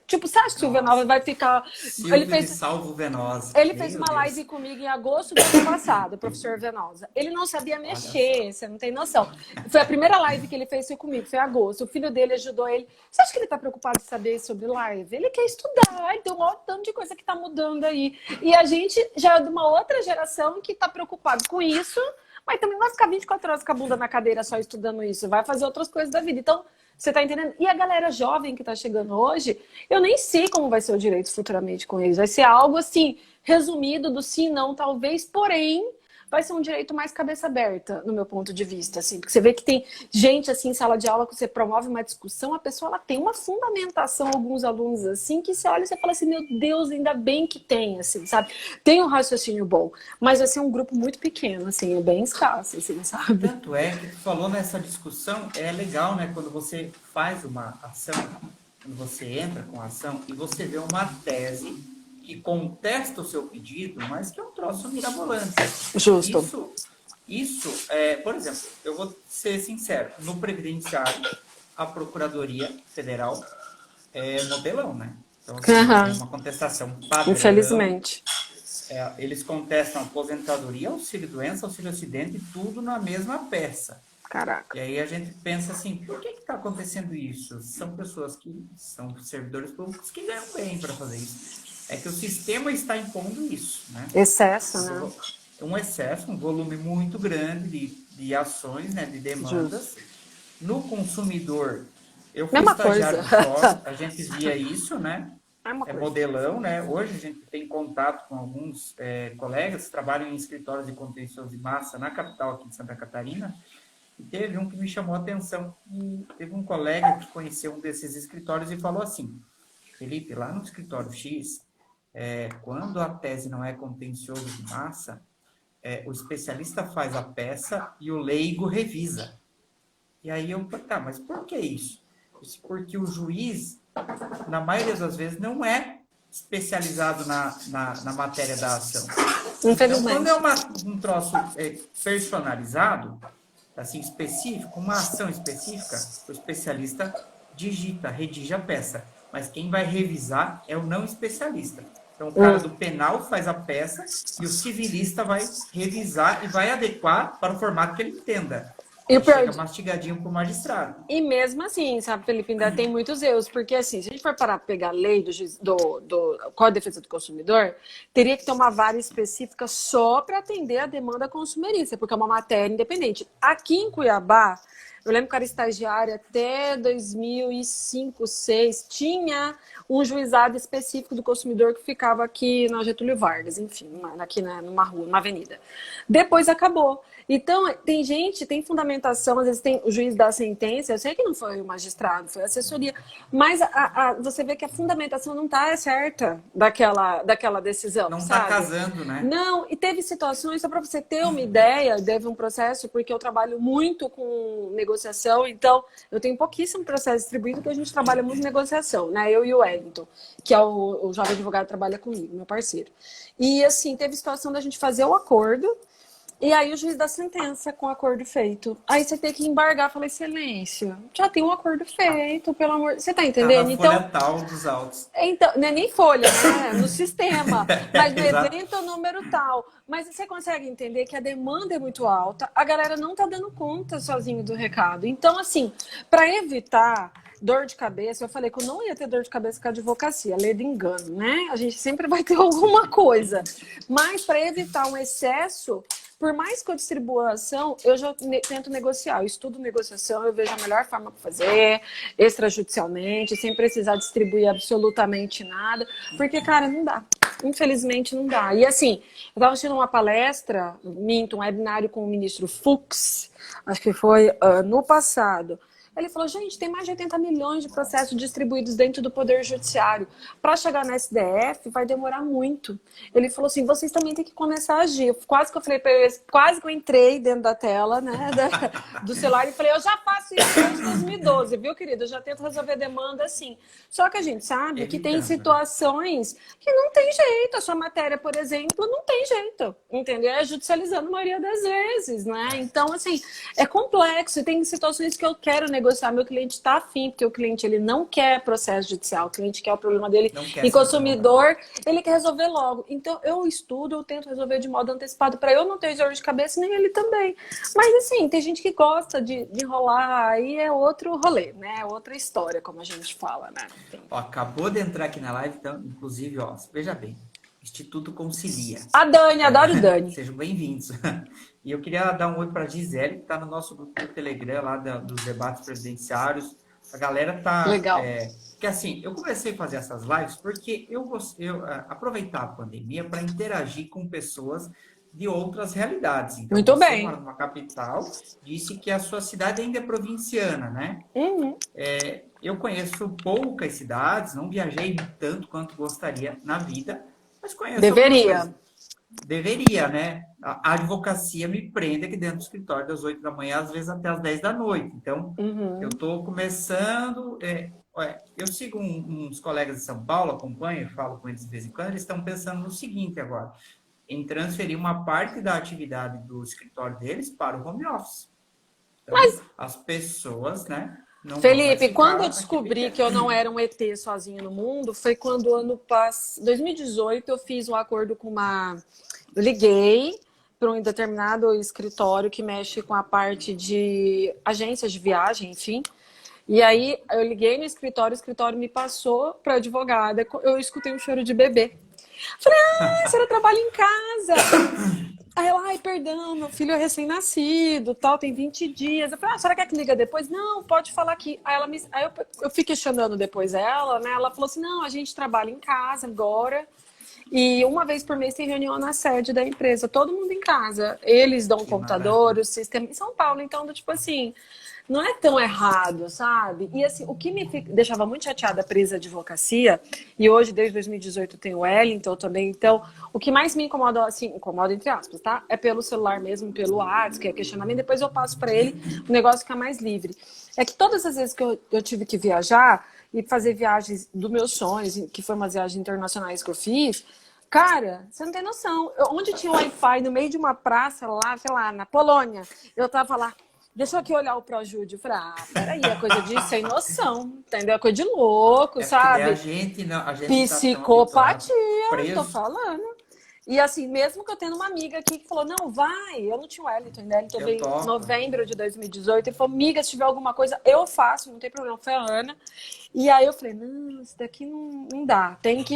tipo, você acha que o Silvio Venosa vai ficar... Silvio de Salvo Venosa. Ele fez Meu uma Deus. live comigo em agosto do ano passado, o professor Venosa. Ele não sabia mexer, você não tem noção. Foi a primeira live que ele fez comigo, foi em agosto. O filho dele ajudou ele. Você acha que ele tá preocupado em saber sobre live? Ele quer estudar, ele tem um maior tanto de coisa que tá mudando aí. E a gente já é de uma outra geração que tá preocupado com isso, mas também não vai ficar 24 horas com a bunda na cadeira só estudando isso, vai fazer outras coisas da vida. Então, você tá entendendo? E a galera jovem que tá chegando hoje, eu nem sei como vai ser o direito futuramente com eles. Vai ser algo assim, resumido do sim, não, talvez, porém, vai ser um direito mais cabeça aberta, no meu ponto de vista, assim, porque você vê que tem gente, assim, em sala de aula, que você promove uma discussão, a pessoa, ela tem uma fundamentação, alguns alunos, assim, que você olha e você fala assim, meu Deus, ainda bem que tem, assim, sabe? Tem um raciocínio bom, mas vai ser um grupo muito pequeno, assim, bem escasso, assim, sabe? Tanto é que tu falou nessa discussão, é legal, né, quando você faz uma ação, quando você entra com a ação e você vê uma tese que contesta o seu pedido, mas que é um troço mirabolante. Justo. Isso por exemplo, eu vou ser sincero, no Previdenciário, a Procuradoria Federal é modelão, né? Então, assim, tem uma contestação padrão. Infelizmente. Eles contestam aposentadoria, auxílio-doença, auxílio-acidente, tudo na mesma peça. Caraca. E aí a gente pensa assim, por que está acontecendo isso? São pessoas que são servidores públicos que ganham bem para fazer isso. É que o sistema está impondo isso, né? Excesso, né? Um excesso, um volume muito grande de ações, né, de demandas. Justo. No consumidor, eu fui estagiário do SOS, a gente via isso, né? É modelão, né? Hoje a gente tem contato com alguns colegas que trabalham em escritórios de contencioso de massa na capital aqui de Santa Catarina. E teve um que me chamou a atenção. Teve um colega que conheceu um desses escritórios e falou assim, Felipe, lá no escritório X, quando a tese não é contencioso de massa, o especialista faz a peça e o leigo revisa. E aí eu falei, tá, mas por que isso? Porque o juiz, na maioria das vezes, não é especializado na matéria da ação. Então, quando é um troço personalizado, assim, específico, uma ação específica, o especialista digita, redige a peça. Mas quem vai revisar é o não especialista. Então, o cara do penal faz a peça e o civilista vai revisar e vai adequar para o formato que ele entenda. E chega mastigadinho para o magistrado. E mesmo assim, sabe, Felipe, ainda tem muitos erros. Porque, assim, se a gente for parar para pegar a lei do Código de Defesa do Consumidor, teria que ter uma vara específica só para atender a demanda consumerista, porque é uma matéria independente. Aqui em Cuiabá, eu lembro que eu era estagiária até 2005, 2006, tinha um juizado específico do consumidor que ficava aqui na Getúlio Vargas, enfim, aqui numa rua, numa avenida. Depois acabou. Então, tem fundamentação, às vezes tem o juiz da sentença, eu sei que não foi o magistrado, foi a assessoria, mas você vê que a fundamentação não está certa daquela decisão, não sabe? Está casando, né? Não, e teve situações, só para você ter uma ideia, teve um processo, porque eu trabalho muito com negociação, então eu tenho pouquíssimo processo distribuído, porque a gente trabalha muito em negociação, né? Eu e o Wellington, que é o jovem advogado que trabalha comigo, meu parceiro. E assim, teve situação da gente fazer o acordo, e aí o juiz dá sentença com o acordo feito. Aí você tem que embargar, falar, excelência, já tem um acordo feito, pelo amor... Você tá entendendo? Tá na folha tal dos autos. Então, não é nem folha, né? No sistema. Mas no evento, número tal. Mas você consegue entender que a demanda é muito alta, a galera não tá dando conta sozinho do recado. Então, assim, para evitar dor de cabeça, eu falei que eu não ia ter dor de cabeça com a advocacia, lei do engano, né? A gente sempre vai ter alguma coisa. Mas para evitar um excesso, por mais que eu distribua a ação, eu já tento negociar. Eu estudo negociação, eu vejo a melhor forma para fazer, extrajudicialmente, sem precisar distribuir absolutamente nada. Porque, cara, não dá. Infelizmente, não dá. E assim, eu estava assistindo uma palestra, um webinário com o ministro Fux, acho que foi no passado. Ele falou, gente, tem mais de 80 milhões de processos distribuídos dentro do Poder Judiciário. Para chegar na SDF vai demorar muito. Ele falou assim, vocês também têm que começar a agir. Quase que eu falei para ele, quase que eu entrei dentro da tela, né, do celular e falei, eu já faço isso desde 2012, viu, querido? Eu já tento resolver demanda assim. Só que a gente sabe que tem situações que não tem jeito. A sua matéria, por exemplo, não tem jeito, entendeu? É judicializando a maioria das vezes, né? Então, assim, é complexo. E tem situações que eu quero negociar, meu cliente está afim, porque o cliente ele não quer processo judicial, o cliente quer o problema dele e consumidor, ele quer resolver logo. Então, eu estudo, eu tento resolver de modo antecipado para eu não ter dor de cabeça, nem ele também. Mas, assim, tem gente que gosta de enrolar, aí é outro rolê, né? Outra história, como a gente fala, né? Ó, acabou de entrar aqui na live, então, inclusive, ó, veja bem, Instituto Concilia. A Dani, adoro Dani. Sejam bem-vindos. E eu queria dar um oi para a Gisele, que está no nosso grupo do Telegram, lá dos debates presidenciários. A galera tá... Legal. Porque assim, eu comecei a fazer essas lives porque eu aproveitar a pandemia para interagir com pessoas de outras realidades. Então, muito você bem. mora numa capital, disse que a sua cidade ainda é provinciana, né? Uhum. Eu conheço poucas cidades, não viajei tanto quanto gostaria na vida, mas conheço. Deveria. Deveria, né? A advocacia me prende aqui dentro do escritório das 8 da manhã, às vezes até às 10 da noite. Então, eu estou começando... eu sigo uns colegas de São Paulo, acompanho, falo com eles de vez em quando, eles estão pensando no seguinte agora, em transferir uma parte da atividade do escritório deles para o home office. Então, as pessoas, né? Felipe, quando eu descobri que eu não era um ET sozinho no mundo, foi quando ano passado, 2018, eu fiz um acordo com eu liguei para um determinado escritório que mexe com a parte de agências de viagem, enfim. E aí eu liguei no escritório, o escritório me passou para a advogada, eu escutei um choro de bebê. Falei, a senhora trabalha em casa. Aí ela, ai, perdão, meu filho é recém-nascido, tal, tem 20 dias. Eu falei, a senhora quer que liga depois? Não, pode falar aqui. Aí eu fui questionando depois ela, né? Ela falou assim, não, a gente trabalha em casa agora. E uma vez por mês tem reunião na sede da empresa, todo mundo em casa. Eles dão o computador, o sistema em São Paulo. Então, tipo assim, não é tão errado, sabe? E assim, o que me deixava muito chateada presa a advocacia, e hoje, desde 2018, tem o Wellington também, então, o que mais me incomoda, assim, incomoda entre aspas, tá? É pelo celular mesmo, pelo WhatsApp, que é questionamento, depois eu passo para ele, o negócio fica mais livre. É que todas as vezes que eu tive que viajar e fazer viagens dos meus sonhos, que foram umas viagens internacionais que eu fiz, cara, você não tem noção. Onde tinha Wi-Fi, no meio de uma praça lá, sei lá, na Polônia, eu tava lá, deixa eu aqui olhar o ProJude. Eu falei, peraí, é coisa de sem noção, entendeu? É coisa de louco, sabe? A gente psicopatia, tá tô falando. E assim, mesmo que eu tenha uma amiga aqui que falou, não, vai, eu não tinha o Wellington ainda, ele veio em novembro de 2018, ele falou, amiga, se tiver alguma coisa, eu faço, não tem problema, foi a Ana. E aí eu falei, não, isso daqui não dá, a gente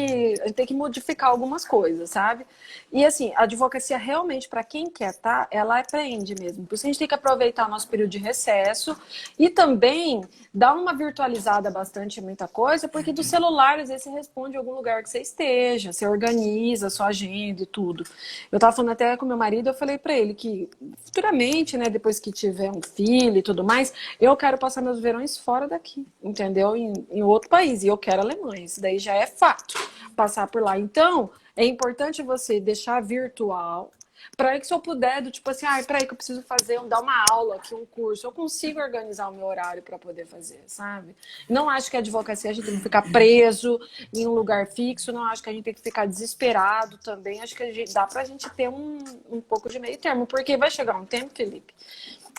tem que modificar algumas coisas, sabe? E assim, a advocacia realmente, para quem quer ela aprende mesmo, por isso a gente tem que aproveitar o nosso período de recesso e também dar uma virtualizada bastante muita coisa, porque do celular, às vezes, você responde em algum lugar que você esteja, você organiza a sua agenda e tudo. Eu tava falando até com meu marido, eu falei pra ele que futuramente, né, depois que tiver um filho e tudo mais, eu quero passar meus verões fora daqui, entendeu? Em outro país, e eu quero Alemanha, isso daí já é fato, passar por lá. Então, é importante você deixar virtual, para que se eu puder, do tipo assim, peraí que eu preciso dar uma aula aqui, um curso, eu consigo organizar o meu horário para poder fazer, sabe? Não acho que a advocacia a gente tem que ficar preso em um lugar fixo, não acho que a gente tem que ficar desesperado também, acho que dá pra gente ter um pouco de meio termo, porque vai chegar um tempo, Felipe,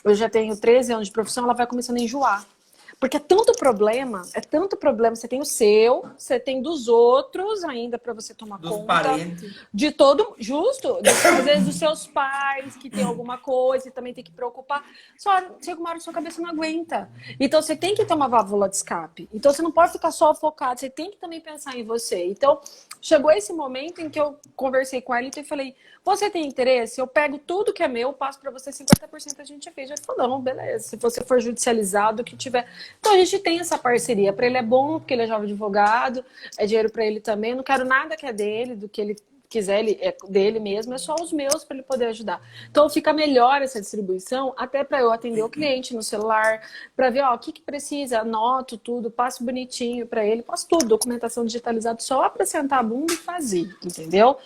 eu já tenho 13 anos de profissão, ela vai começando a enjoar. Porque é tanto problema, você tem o seu, você tem dos outros ainda para você tomar conta. Parentes. De todo, justo, às vezes dos seus pais, que tem alguma coisa e também tem que preocupar. Só chega uma hora que sua cabeça não aguenta. Então você tem que ter uma válvula de escape. Então você não pode ficar só focado, você tem que também pensar em você. Então chegou esse momento em que eu conversei com ela e falei, você tem interesse? Eu pego tudo que é meu, passo para você 50% a gente fez. Ele falou, não, beleza, se você for judicializado, o que tiver... Então a gente tem essa parceria. Para ele é bom, porque ele é jovem advogado, é dinheiro para ele também. Eu não quero nada que é dele, do que ele quiser, ele é dele mesmo, é só os meus para ele poder ajudar. Então fica melhor essa distribuição, até para eu atender o cliente no celular, para ver, ó, o que que precisa, anoto tudo, passo bonitinho para ele, passo tudo, documentação digitalizada, só para sentar a bunda e fazer, entendeu?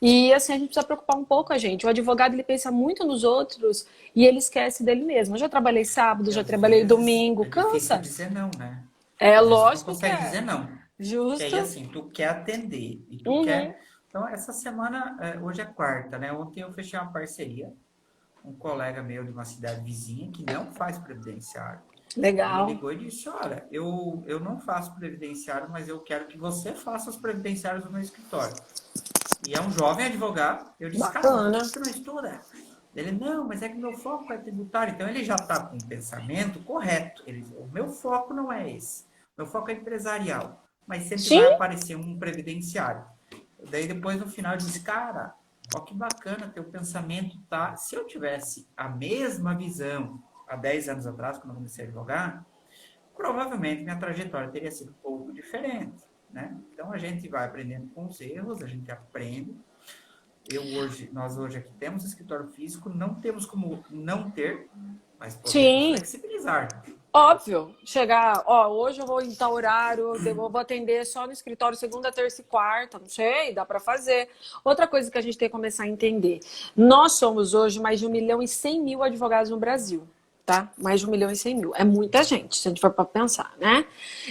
E assim, a gente precisa preocupar um pouco a gente. O advogado, ele pensa muito nos outros e ele esquece dele mesmo. Eu já trabalhei sábado, E já às trabalhei vezes domingo, é difícil cansa. dizer não, né? É Às vezes tu não lógico que consegue é. dizer não. Que aí, Justo. assim, tu quer atender e tu Uhum. quer... Então, essa semana, hoje é quarta, né? Ontem eu fechei uma parceria, um colega meu de uma cidade vizinha que não faz previdenciário. Ele me Legal. ligou e disse, olha, eu não faço previdenciário, mas eu quero que você faça os previdenciários no meu escritório. E é um jovem advogado. Eu disse, cara, mas por Bacana. que você não estuda? Ele, não, mas é que meu foco é tributário. Então, ele já está com o pensamento correto. Ele, o meu foco não é esse. Meu foco é empresarial. Mas sempre vai Sim. aparecer um previdenciário. Daí, depois, no final, eu disse, cara, ó que bacana, teu pensamento tá... Se eu tivesse a mesma visão há 10 anos atrás, quando eu comecei a advogar, provavelmente minha trajetória teria sido um pouco diferente, né? Então, a gente vai aprendendo com os erros, a gente aprende. Nós hoje aqui temos escritório físico, não temos como não ter, mas podemos Sim. flexibilizar. Óbvio, chegar, ó, hoje eu vou em tal horário, eu vou atender só no escritório segunda, terça e quarta, não sei, dá para fazer. Outra coisa que a gente tem que começar a entender, nós somos hoje mais de 1.100.000 advogados no Brasil, tá? Mais de 1.100.000, é muita gente, se a gente for para pensar, né?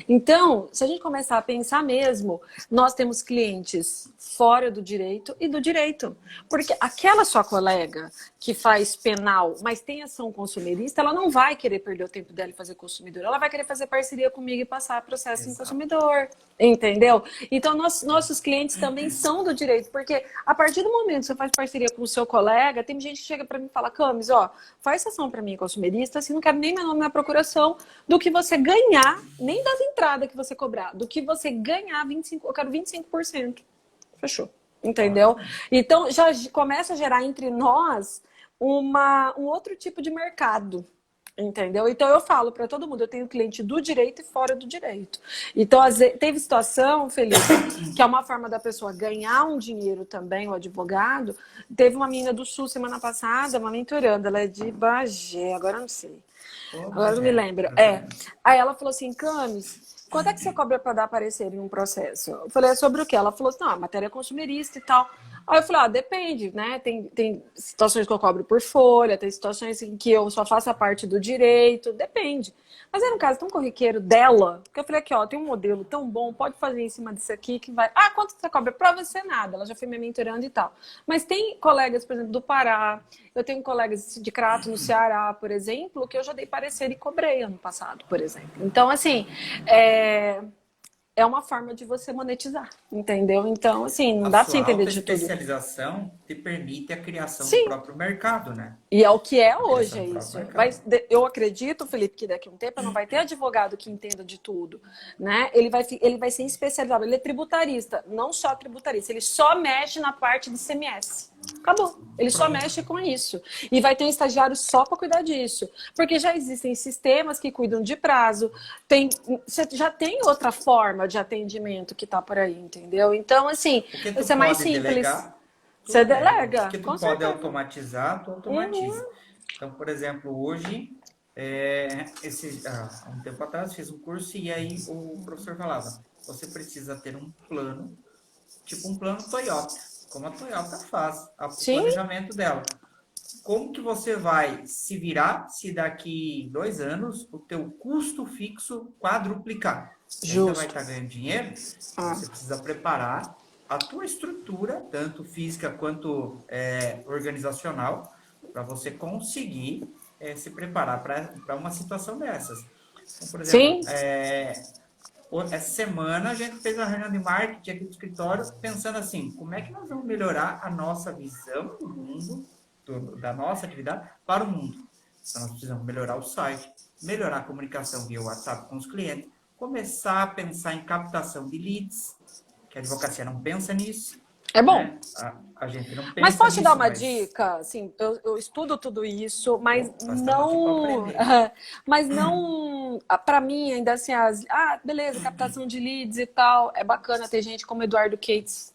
Então, se a gente começar a pensar mesmo, nós temos clientes fora do direito e do direito, porque aquela sua colega que faz penal, mas tem ação consumerista, ela não vai querer perder o tempo dela e fazer consumidor. Ela vai querer fazer parceria comigo e passar processo em Exato. consumidor. Entendeu? Então, nossos clientes também são do direito, porque a partir do momento que você faz parceria com o seu colega, tem gente que chega para mim e fala, Camis, ó, faz ação para mim consumerista, assim, não quero nem meu nome na procuração, do que você ganhar, nem das entradas que você cobrar, do que você ganhar 25%, eu quero 25%. Fechou. Entendeu? Ótimo. Então, já começa a gerar entre nós um outro tipo de mercado. Entendeu? Então, eu falo para todo mundo, eu tenho cliente do direito e fora do direito. Então, teve situação, Felipe, que é uma forma da pessoa ganhar um dinheiro também, o advogado. Teve uma menina do Sul semana passada, uma mentoranda, ela é de Bagé, agora eu não sei. Pô, Agora eu não me Bagé, lembro. É. cruzeiros. Aí ela falou assim, Camis, quanto é que você cobra para dar parecer em um processo? Eu falei, é sobre o quê? Ela falou assim, não, a matéria é consumerista e tal. Aí eu falei, ah, depende, né? Tem situações que eu cobro por folha, tem situações em que eu só faço a parte do direito, depende. Mas era um caso tão corriqueiro dela, que eu falei aqui, ó, tem um modelo tão bom, pode fazer em cima disso aqui que vai... Ah, quanto você cobra? Pra você nada, ela já foi me mentorando e tal. Mas tem colegas, por exemplo, do Pará, eu tenho colegas de Crato, no Ceará, por exemplo, que eu já dei parecer e cobrei ano passado, por exemplo. Então, assim, é uma forma de você monetizar, entendeu? Então, assim, não A dá pra você sua entender alta de tudo. especialização te permite a criação do Sim, próprio mercado, né? e é o que é A hoje, criação é do próprio isso. mercado. Eu acredito, Felipe, que daqui a um tempo não vai ter advogado que entenda de tudo, né? Ele vai ser especializado, ele é tributarista, não só tributarista, ele só mexe na parte de CMS. Acabou. Ele só Pronto. mexe com isso. E vai ter um estagiário só para cuidar disso. Porque já existem sistemas que cuidam de prazo, você já tem outra forma de atendimento que está por aí, entendeu? Então, assim, O que vai tu ser mais pode simples. delegar, tu Você delega. O delega, que tu com pode certeza. automatizar, tu automatiza. Uhum. Então, por exemplo, hoje, há um tempo atrás, fiz um curso e aí o professor falava: você precisa ter um plano, tipo um plano Toyota, como a Toyota faz, o Sim, planejamento dela. Como que você vai se virar se daqui 2 anos o teu custo fixo quadruplicar? Você ainda vai justo. estar ganhando dinheiro? Então Ah. você precisa preparar a tua estrutura, tanto física quanto organizacional, para você conseguir se preparar para uma situação dessas. Então, por exemplo, Sim, essa semana a gente fez uma reunião de marketing aqui do escritório, pensando assim, como é que nós vamos melhorar a nossa visão do mundo, da nossa atividade, para o mundo. Então, nós precisamos melhorar o site, melhorar a comunicação via WhatsApp com os clientes, começar a pensar em captação de leads, que a advocacia não pensa nisso, é bom. né? A gente não Mas pensa posso te dar nisso, uma mas dica? Assim, eu estudo tudo isso, mas nós estamos aqui para não, aprender. mas não, para mim ainda assim, beleza, captação de leads e tal, é bacana ter gente como Eduardo Cates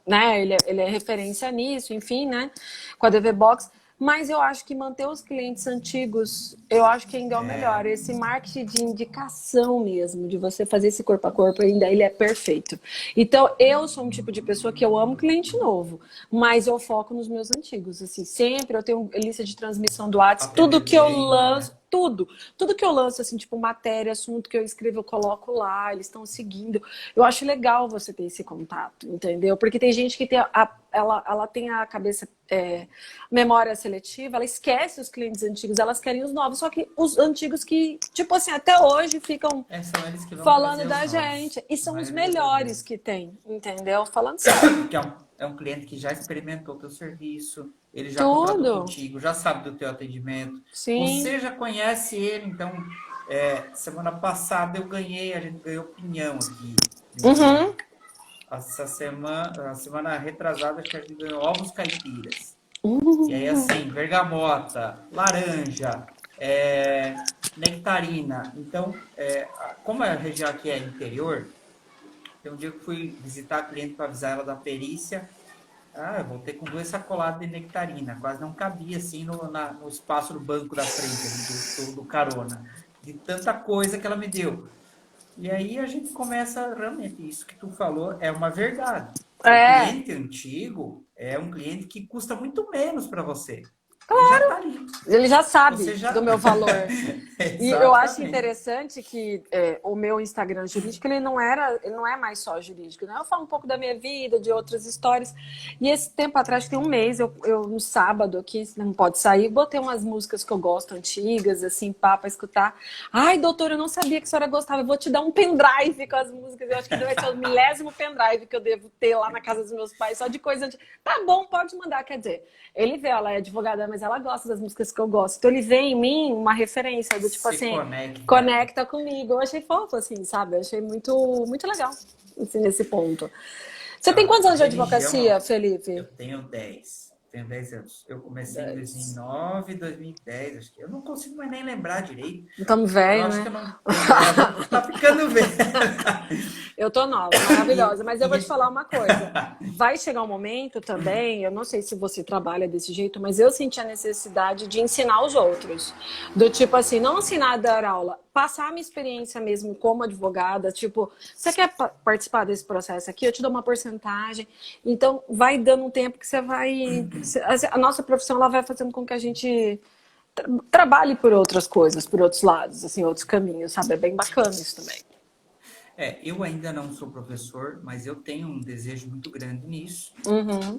né? Ele é referência nisso, enfim, né? Com a DV Box. Mas eu acho que manter os clientes antigos, eu acho que ainda é o melhor. Esse marketing de indicação mesmo, de você fazer esse corpo a corpo, ainda ele é perfeito. Então, eu sou um tipo de pessoa que eu amo cliente novo, mas eu foco nos meus antigos. Assim, sempre eu tenho lista de transmissão do WhatsApp, tudo Atender que eu bem, lanço, né? tudo que eu lanço, assim, tipo matéria, assunto que eu escrevo, eu coloco lá, eles estão seguindo. Eu acho legal você ter esse contato, entendeu? Porque tem gente que tem ela tem a cabeça, memória seletiva, ela esquece os clientes antigos, elas querem os novos, só que os antigos que, tipo assim, até hoje ficam São eles que vão falando trazer os da novos, gente. E a são os maioria das melhores vezes. que tem, entendeu? Falando sério. Porque é um cliente que já experimentou o teu serviço, ele já contratou Tudo. contigo, já sabe do teu atendimento, Sim. você já conhece ele, então, semana passada a gente ganhou pinhão aqui de um Uhum. cliente. A semana retrasada, acho que a gente ganhou ovos caipiras. E aí, assim, bergamota, laranja, nectarina. Então, como a região aqui é interior, tem um dia que eu fui visitar a cliente para avisar ela da perícia. Eu voltei com 2 sacoladas de nectarina. Quase não cabia, assim, no espaço do banco da frente, ali, do carona. De tanta coisa que ela me deu. E aí a gente começa, realmente, isso que tu falou é uma verdade. O É. cliente antigo é um cliente que custa muito menos para você. Ele já está ali. Ele já sabe Você do já. meu valor. E eu acho Exatamente. interessante que o meu Instagram jurídico, ele não é mais só jurídico, né? Eu falo um pouco da minha vida, de outras histórias. E esse tempo atrás, tem um mês, eu no sábado aqui, não pode sair, botei umas músicas que eu gosto, antigas, assim, pra escutar. Ai, doutor, eu não sabia que a senhora gostava. Eu vou te dar um pendrive com as músicas. Eu acho que vai ser o milésimo pendrive que eu devo ter lá na casa dos meus pais, só de coisa antiga. Tá bom, pode mandar. Quer dizer, ele vê, ela é advogada, mas ela gosta das músicas que eu gosto. Então ele vê em mim uma referência do tipo Se assim, conecta. conecta comigo. Eu achei fofo, assim, sabe? Eu achei muito legal, assim, nesse ponto. Você tem quantos A anos de religião, advocacia, Felipe? eu tenho 10. Tenho 10 anos. Eu comecei em 2009, 2010, acho que. Eu não consigo mais nem lembrar direito. Estamos Eu velho, acho né? que eu não. Vou tá ficando velho. Eu tô nova, maravilhosa. E, Mas eu vou te e, falar uma coisa. Vai chegar um momento também, eu não sei se você trabalha desse jeito, mas eu senti a necessidade de ensinar os outros. Do tipo assim, não ensinar a dar aula, passar a minha experiência mesmo como advogada. Tipo, você quer participar desse processo aqui? Eu te dou uma porcentagem. Então, vai dando um tempo que você vai. A nossa profissão ela vai fazendo com que a gente trabalhe por outras coisas, por outros lados, assim, outros caminhos, sabe? É bem bacana isso também. eu ainda não sou professor, mas eu tenho um desejo muito grande nisso. Uhum.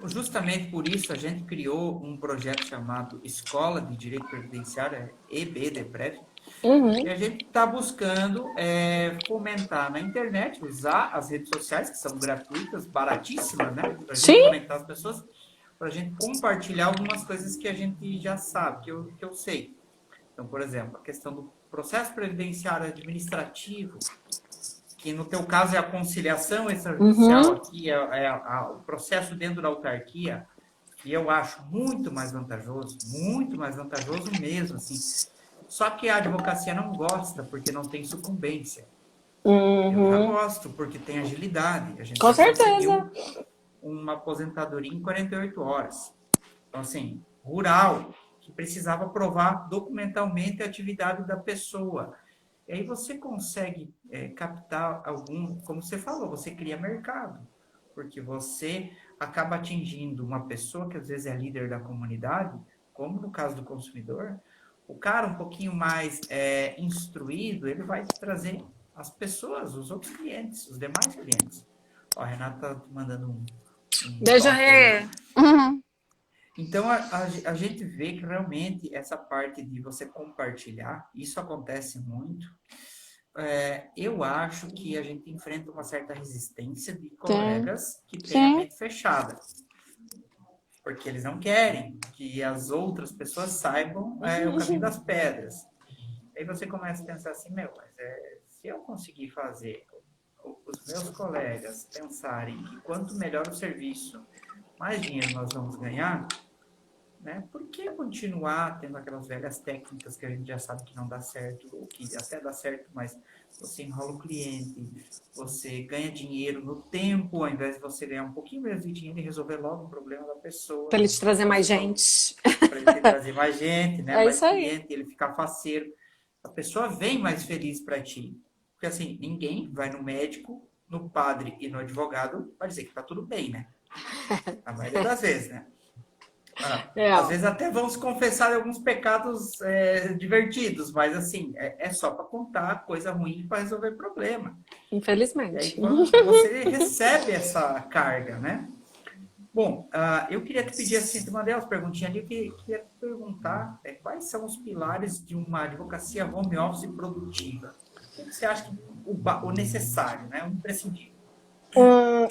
Justamente por isso, a gente criou um projeto chamado Escola de Direito Previdenciário, EBDPREV, e Uhum. a gente está buscando fomentar na internet, usar as redes sociais, que são gratuitas, baratíssimas, né? Para a gente Sim. conectar as pessoas, para a gente compartilhar algumas coisas que a gente já sabe, que eu sei. Então, por exemplo, a questão do processo previdenciário administrativo, que no teu caso é a conciliação extrajudicial, Uhum. aqui o processo dentro da autarquia, que eu acho muito mais vantajoso mesmo, assim. Só que a advocacia não gosta porque não tem sucumbência. Eu já Uhum. gosto porque tem agilidade. A gente Com já certeza. conseguiu uma aposentadoria em 48 horas. Então, assim, rural, que precisava provar documentalmente a atividade da pessoa. E aí você consegue captar algum, como você falou, você cria mercado, porque você acaba atingindo uma pessoa que às vezes é líder da comunidade, como no caso do consumidor, o cara um pouquinho mais instruído, ele vai trazer as pessoas, os outros clientes, os demais clientes. Ó, a Renata tá mandando um Beijo, toque aí. Rê. Uhum. Então, a gente vê que realmente essa parte de você compartilhar, isso acontece muito. Eu acho que a gente enfrenta uma certa resistência de Sim. colegas que têm a Sim. mente fechada, porque eles não querem que as outras pessoas saibam o caminho das pedras. Aí você começa a pensar assim, meu, mas se eu conseguir fazer os meus colegas pensarem que quanto melhor o serviço, mais dinheiro nós vamos ganhar, né? Por que continuar tendo aquelas velhas técnicas que a gente já sabe que não dá certo, ou que até dá certo, mas você enrola o cliente, você ganha dinheiro no tempo, ao invés de você ganhar um pouquinho menos de dinheiro e resolver logo o problema da pessoa. Para ele te trazer Então, mais você falou gente. para ele trazer mais gente, né? É Mais isso aí. cliente, ele ficar faceiro. A pessoa vem mais feliz para ti. Porque assim, ninguém vai no médico, no padre e no advogado para dizer que tá tudo bem, né? A maioria das vezes, né? Ah, É, às vezes até vão se confessar alguns pecados divertidos, mas assim, é só para contar coisa ruim para resolver problema. E aí infelizmente. quando você recebe essa carga, né? Bom, eu queria te pedir assim, te mandei umas perguntinhas ali, queria te perguntar quais são os pilares de uma advocacia home office produtiva? O que você acha que o necessário, né? O imprescindível?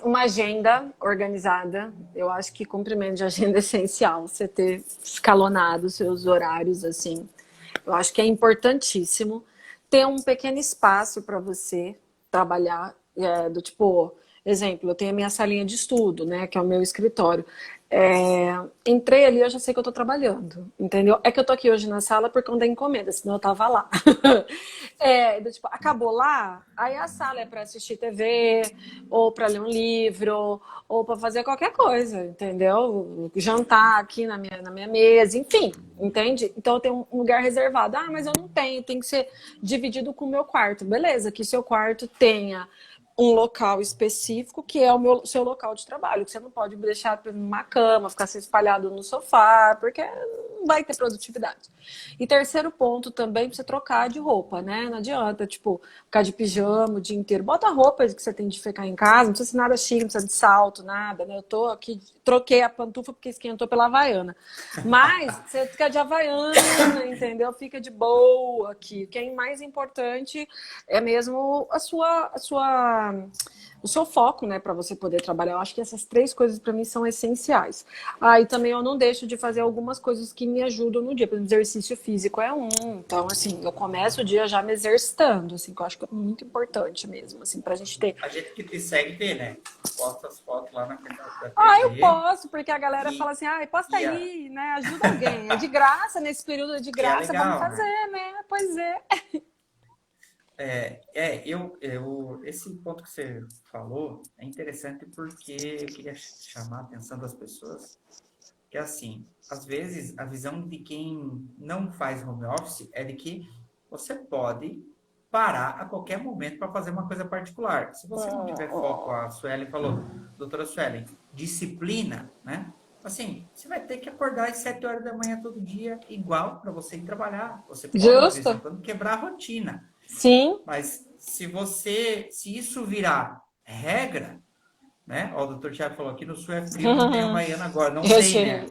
Uma agenda organizada, eu acho que cumprimento de agenda é essencial, você ter escalonado os seus horários, assim, eu acho que é importantíssimo ter um pequeno espaço para você trabalhar, do tipo, exemplo, eu tenho a minha salinha de estudo, né, que é o meu escritório. Entrei ali, eu já sei que eu tô trabalhando, entendeu? É que eu tô aqui hoje na sala por conta da encomenda, senão eu tava lá. Tipo, acabou lá, aí a sala é para assistir TV, ou para ler um livro, ou para fazer qualquer coisa, entendeu? Jantar aqui na minha mesa, enfim, entende? Então eu tenho um lugar reservado. Ah, mas eu não tenho, tem que ser dividido com o meu quarto. Beleza, que seu quarto tenha um local específico que é seu local de trabalho, que você não pode deixar numa cama, ficar se espalhado no sofá, porque não vai ter produtividade. E terceiro ponto também, pra você trocar de roupa, né? Não adianta, tipo, ficar de pijama o dia inteiro. Bota a roupa que você tem de ficar em casa, não precisa ser nada chique, não precisa de salto, nada, né? Eu tô aqui, troquei a pantufa porque esquentou pela Havaiana. Mas você fica de Havaiana, entendeu? Fica de boa aqui. O que é mais importante é mesmo o seu foco, né, para você poder trabalhar. Eu acho que essas três coisas para mim são essenciais. E também eu não deixo de fazer algumas coisas que me ajudam no dia. Por exemplo, exercício físico é um. Então, assim, eu começo o dia já me exercitando, assim, que eu acho que é muito importante mesmo, assim, pra gente ter. A gente que te segue vê, né? Posta as fotos lá na frente da Eu TV posso, porque a galera e, fala assim, posta e, a, aí, né? Ajuda alguém. É de graça, nesse período de e é graça, vamos legal, né? fazer, né? Pois é. Esse ponto que você falou é interessante porque eu queria chamar a atenção das pessoas que, assim, às vezes a visão de quem não faz home office é de que você pode parar a qualquer momento para fazer uma coisa particular. Se você não tiver foco, a Suelen falou, doutora Suelen, disciplina, né? Assim, você vai ter que acordar às 7 horas da manhã todo dia, igual para você ir trabalhar. Você pode, de vez em Justo? quando, quebrar a rotina. Sim. Mas se isso virar regra, né? Ó, o doutor Thiago falou, aqui no sul é frio, não tem Havaiana agora. Não Eu tem, sei. né?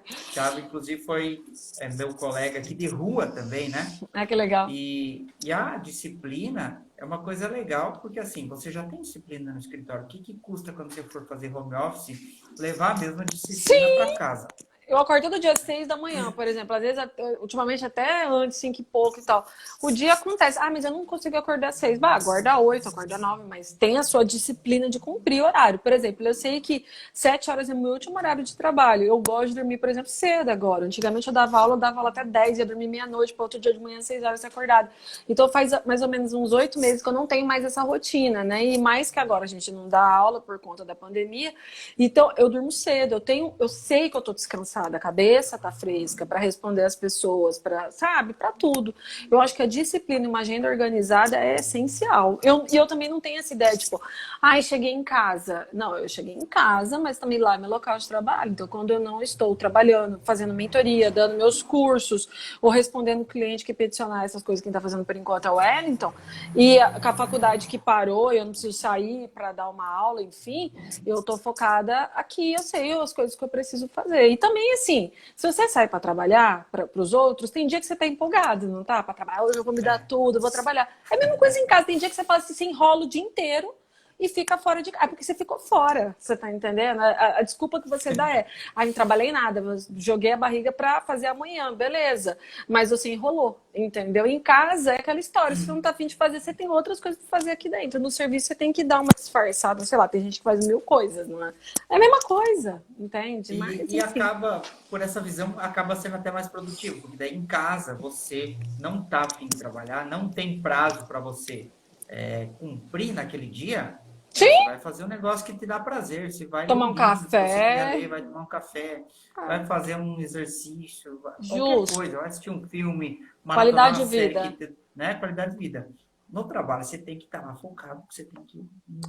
O Thiago, inclusive, foi meu colega aqui de rua também, né? Que legal. E a disciplina é uma coisa legal, porque assim, você já tem disciplina no escritório. O que custa quando você for fazer home office levar a mesma disciplina para Sim! casa? Eu acordo todo dia às 6 da manhã, por exemplo. Às vezes, ultimamente, até antes, 5 e pouco e tal. O dia acontece. Mas eu não consigo acordar às 6. Acorda 8, acorda 9, mas tem a sua disciplina de cumprir horário. Por exemplo, eu sei que 7 horas é meu último horário de trabalho. Eu gosto de dormir, por exemplo, cedo agora. Antigamente eu dava aula até 10, ia dormir meia-noite, para outro dia de manhã, 6 horas, ser acordado. Então faz mais ou menos uns 8 meses que eu não tenho mais essa rotina, né? E mais que agora a gente não dá aula por conta da pandemia. Então eu durmo cedo. Eu sei que eu tô descansada, a cabeça tá fresca para responder as pessoas, para tudo. Eu acho que a disciplina e uma agenda organizada é essencial. Eu também não tenho essa ideia, tipo, cheguei em casa. Não, eu cheguei em casa, mas também lá é meu local de trabalho. Então, quando eu não estou trabalhando, fazendo mentoria, dando meus cursos, ou respondendo cliente que peticionar essas coisas, quem tá fazendo por enquanto é o Wellington, e com a faculdade que parou, eu não preciso sair para dar uma aula, enfim, eu tô focada aqui, eu sei as coisas que eu preciso fazer. E também, assim, se você sai para trabalhar para os outros, tem dia que você tá empolgado, não tá? Para trabalhar, hoje eu vou me dar tudo, eu vou trabalhar. É a mesma coisa em casa, tem dia que você fala assim, você enrola o dia inteiro e fica fora de casa. É porque você ficou fora, você tá entendendo? A desculpa que você dá é, não trabalhei nada, mas joguei a barriga pra fazer amanhã, beleza. Mas você enrolou, entendeu? Em casa é aquela história, se você não tá afim de fazer, você tem outras coisas pra fazer aqui dentro. No serviço você tem que dar uma disfarçada, sei lá, tem gente que faz mil coisas, não é? É a mesma coisa, entende? Mas, E acaba, por essa visão, acaba sendo até mais produtivo, porque daí em casa você não tá afim de trabalhar, não tem prazo para você cumprir naquele dia, sim, você vai fazer um negócio que te dá prazer, você vai ler tomar um um livro que você queria café, ler, vai tomar um café, vai fazer um exercício, qualquer justo, coisa, vai assistir um filme, maratonar qualidade uma de série vida. que te, né, qualidade de vida. No trabalho você tem que estar lá focado, você tem que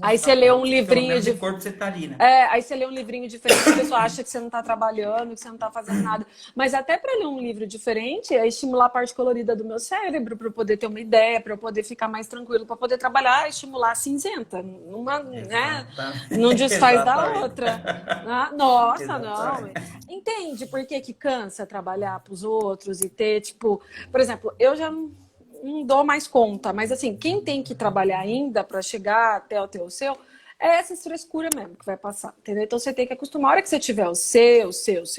Aí mostrar você para lê os um outros que pelo livrinho menos de de corpo você tá ali, né? aí você lê um livrinho diferente, a pessoa acha que você não está trabalhando, que você não está fazendo nada. Mas até para ler um livro diferente é estimular a parte colorida do meu cérebro, para eu poder ter uma ideia, para eu poder ficar mais tranquilo, para poder trabalhar, estimular a cinzenta. Uma, né, não Exatamente. desfaz da Exatamente. outra. Ah, nossa, não. Exatamente. Entende por que que cansa trabalhar para os outros e ter, tipo, por exemplo, eu já não dou mais conta, mas assim, quem tem que trabalhar ainda para chegar até o teu seu, é essa frescura mesmo que vai passar, entendeu? Então você tem que acostumar. A hora que você tiver o seu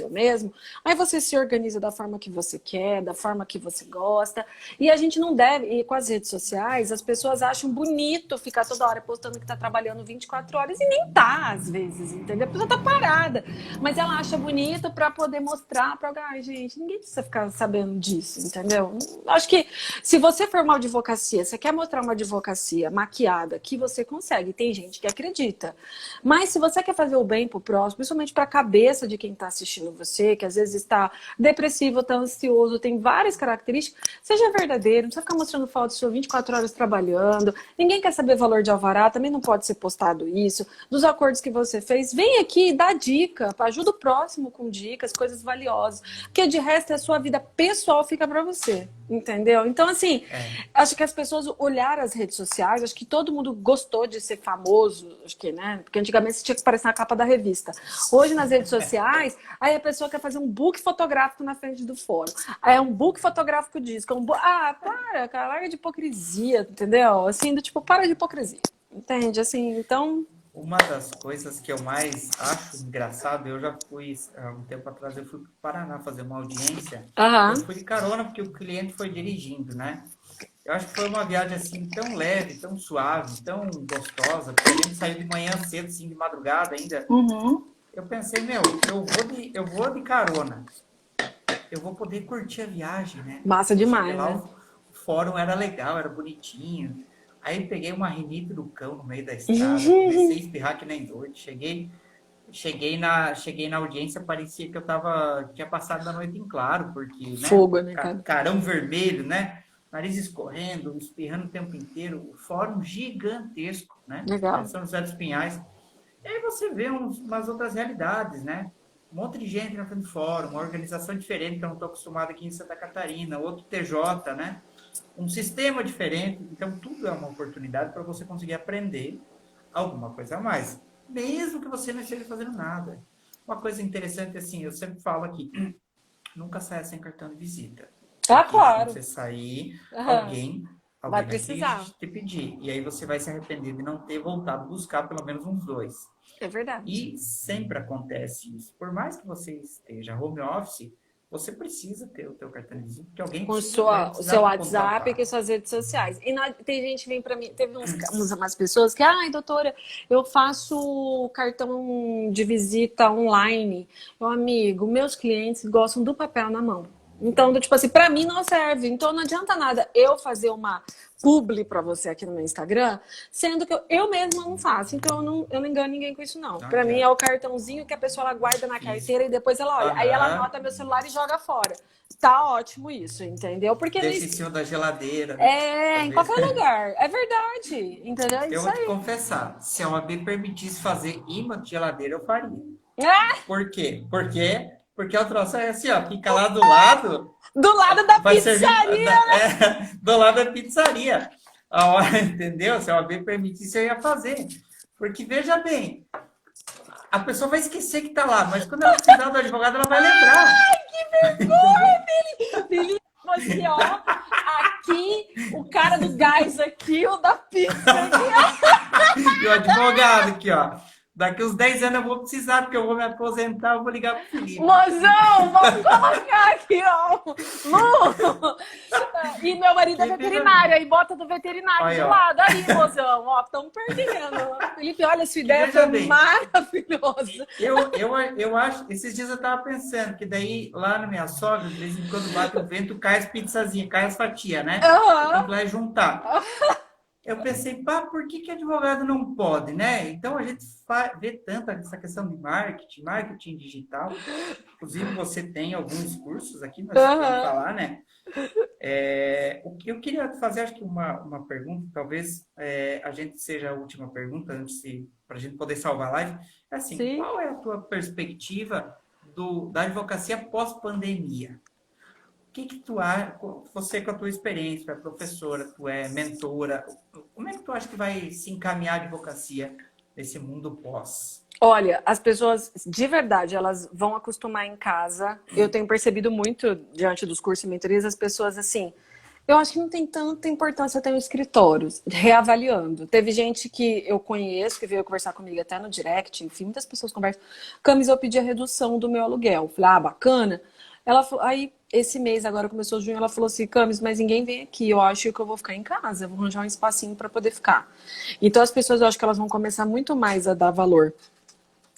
mesmo, aí você se organiza da forma que você quer, da forma que você gosta. E a gente não deve, e com as redes sociais, as pessoas acham bonito ficar toda hora postando que tá trabalhando 24 horas e nem tá, às vezes, entendeu? A pessoa tá parada, mas ela acha bonito para poder mostrar para alguém, ai, gente, ninguém precisa ficar sabendo disso, entendeu? Acho que se você for uma advocacia, você quer mostrar uma advocacia maquiada, que você consegue, tem gente que acredita. Mas se você quer fazer o bem pro próximo, principalmente para a cabeça de quem está assistindo você, que às vezes está depressivo, está ansioso, tem várias características, seja verdadeiro, não precisa ficar mostrando fotos de sua 24 horas trabalhando, ninguém quer saber valor de alvará, também não pode ser postado isso, dos acordos que você fez, vem aqui, dá dica, ajuda o próximo com dicas, coisas valiosas, porque de resto a sua vida pessoal fica para você, entendeu? Então assim, acho que as pessoas olharam as redes sociais, acho que todo mundo gostou de ser famoso, acho que, né? Porque antigamente você tinha que aparecer na capa da revista. Hoje, nas redes sociais, aí a pessoa quer fazer um book fotográfico na frente do fórum. Aí é um book fotográfico disso. Para, cara, larga de hipocrisia, entendeu? Assim, do tipo, para de hipocrisia. Entende? Assim, então... Uma das coisas que eu mais acho engraçado, eu já fui, há um tempo atrás, eu fui para o Paraná fazer uma audiência. Eu fui de carona porque o cliente foi dirigindo, né? Eu acho que foi uma viagem assim tão leve, tão suave, tão gostosa, porque a gente saiu de manhã cedo, assim, de madrugada ainda. Eu pensei, meu, eu vou de carona, eu vou poder curtir a viagem, né? Massa Eu cheguei demais, lá, né? o fórum era legal, era bonitinho. Aí peguei uma rinite do cão no meio da estrada, comecei a espirrar que nem doido. Cheguei na audiência, parecia que tinha passado a noite em claro, porque, né? Fogo, né, cara? Carão vermelho, né? Nariz escorrendo, espirrando o tempo inteiro. O fórum gigantesco, né? Legal. São José dos Pinhais. E aí você vê umas outras realidades, né? Um monte de gente na frente do fórum, uma organização diferente que eu não estou acostumado aqui em Santa Catarina, outro TJ, né? Um sistema diferente. Então, tudo é uma oportunidade para você conseguir aprender alguma coisa a mais, mesmo que você não esteja fazendo nada. Uma coisa interessante, assim, eu sempre falo aqui, nunca saia sem cartão de visita. Ah, Porque quando claro. você sair, Aham. Vai alguém vai precisar. te pedir. E aí você vai se arrepender de não ter voltado buscar pelo menos uns 2. É verdade. E sempre acontece isso. Por mais que você esteja home office, você precisa ter o teu cartão de visita, porque alguém Com vai o precisar seu te WhatsApp e com contratar. as suas redes sociais. E tem gente que vem para mim, teve umas pessoas que, ai, doutora, eu faço cartão de visita online. Meu amigo, meus clientes gostam do papel na mão. Então, tipo assim, para mim não serve. Então não adianta nada eu fazer uma publi para você aqui no meu Instagram, sendo que eu mesma não faço. Então eu não engano ninguém com isso, não. Não Para mim é adianta. o cartãozinho que a pessoa ela guarda na Isso. carteira e depois ela olha. Aí ela anota meu celular e joga fora. Tá ótimo isso, entendeu? Porque Deixa em cima da geladeira, né? Às em vezes. qualquer lugar. É verdade. Entendeu? É Eu isso vou te aí. confessar, se a OAB permitisse fazer imã de geladeira, eu faria. Ah, Por quê? Porque o troço é assim, ó, fica lá do lado, do lado da vai servir pizzaria. do lado da pizzaria. A hora, entendeu? Se a OAB permitisse, eu ia fazer. Porque, veja bem, a pessoa vai esquecer que tá lá, mas quando ela precisar do advogado, ela vai lembrar. Felipe, aqui, ó. Aqui, o cara do gás aqui, o da pizza aqui. E o advogado aqui, ó. Daqui uns 10 anos eu vou precisar, porque eu vou me aposentar, eu vou ligar pro Felipe. Mozão, vamos colocar aqui, ó. Lu! E meu marido é veterinário, aí bota do veterinário de lado. Aí, mozão, ó, estamos perdendo. Felipe, olha, sua ideia foi maravilhosa. Eu acho, esses dias eu tava pensando que daí, lá na minha sogra, de vez em quando bate o vento, cai as pizzazinhas, cai as fatias, né? Tem que ir lá e juntar. Eu pensei, pá, por que advogado não pode, né? Então a gente vê tanto essa questão de marketing digital. Inclusive você tem alguns cursos aqui, nós vamos falar, né? O que eu queria fazer, acho que uma pergunta, talvez a gente seja a última pergunta, antes para a gente poder salvar a live. É assim, Sim. Qual é a tua perspectiva da advocacia pós-pandemia? O que tu acha, você com a tua experiência, tu é professora, tu é mentora, como é que tu acha que vai se encaminhar a advocacia nesse mundo pós? Olha, as pessoas, de verdade, elas vão acostumar em casa. Eu tenho percebido muito, diante dos cursos e mentorias, as pessoas assim, eu acho que não tem tanta importância ter um escritório, reavaliando. Teve gente que eu conheço, que veio conversar comigo até no direct, enfim, muitas pessoas conversam. Camis, eu pedi a redução do meu aluguel. Falei, bacana. Aí, esse mês, agora começou junho, ela falou assim, Camis, mas ninguém vem aqui, eu acho que eu vou ficar em casa, eu vou arranjar um espacinho para poder ficar. Então, as pessoas, eu acho que elas vão começar muito mais a dar valor.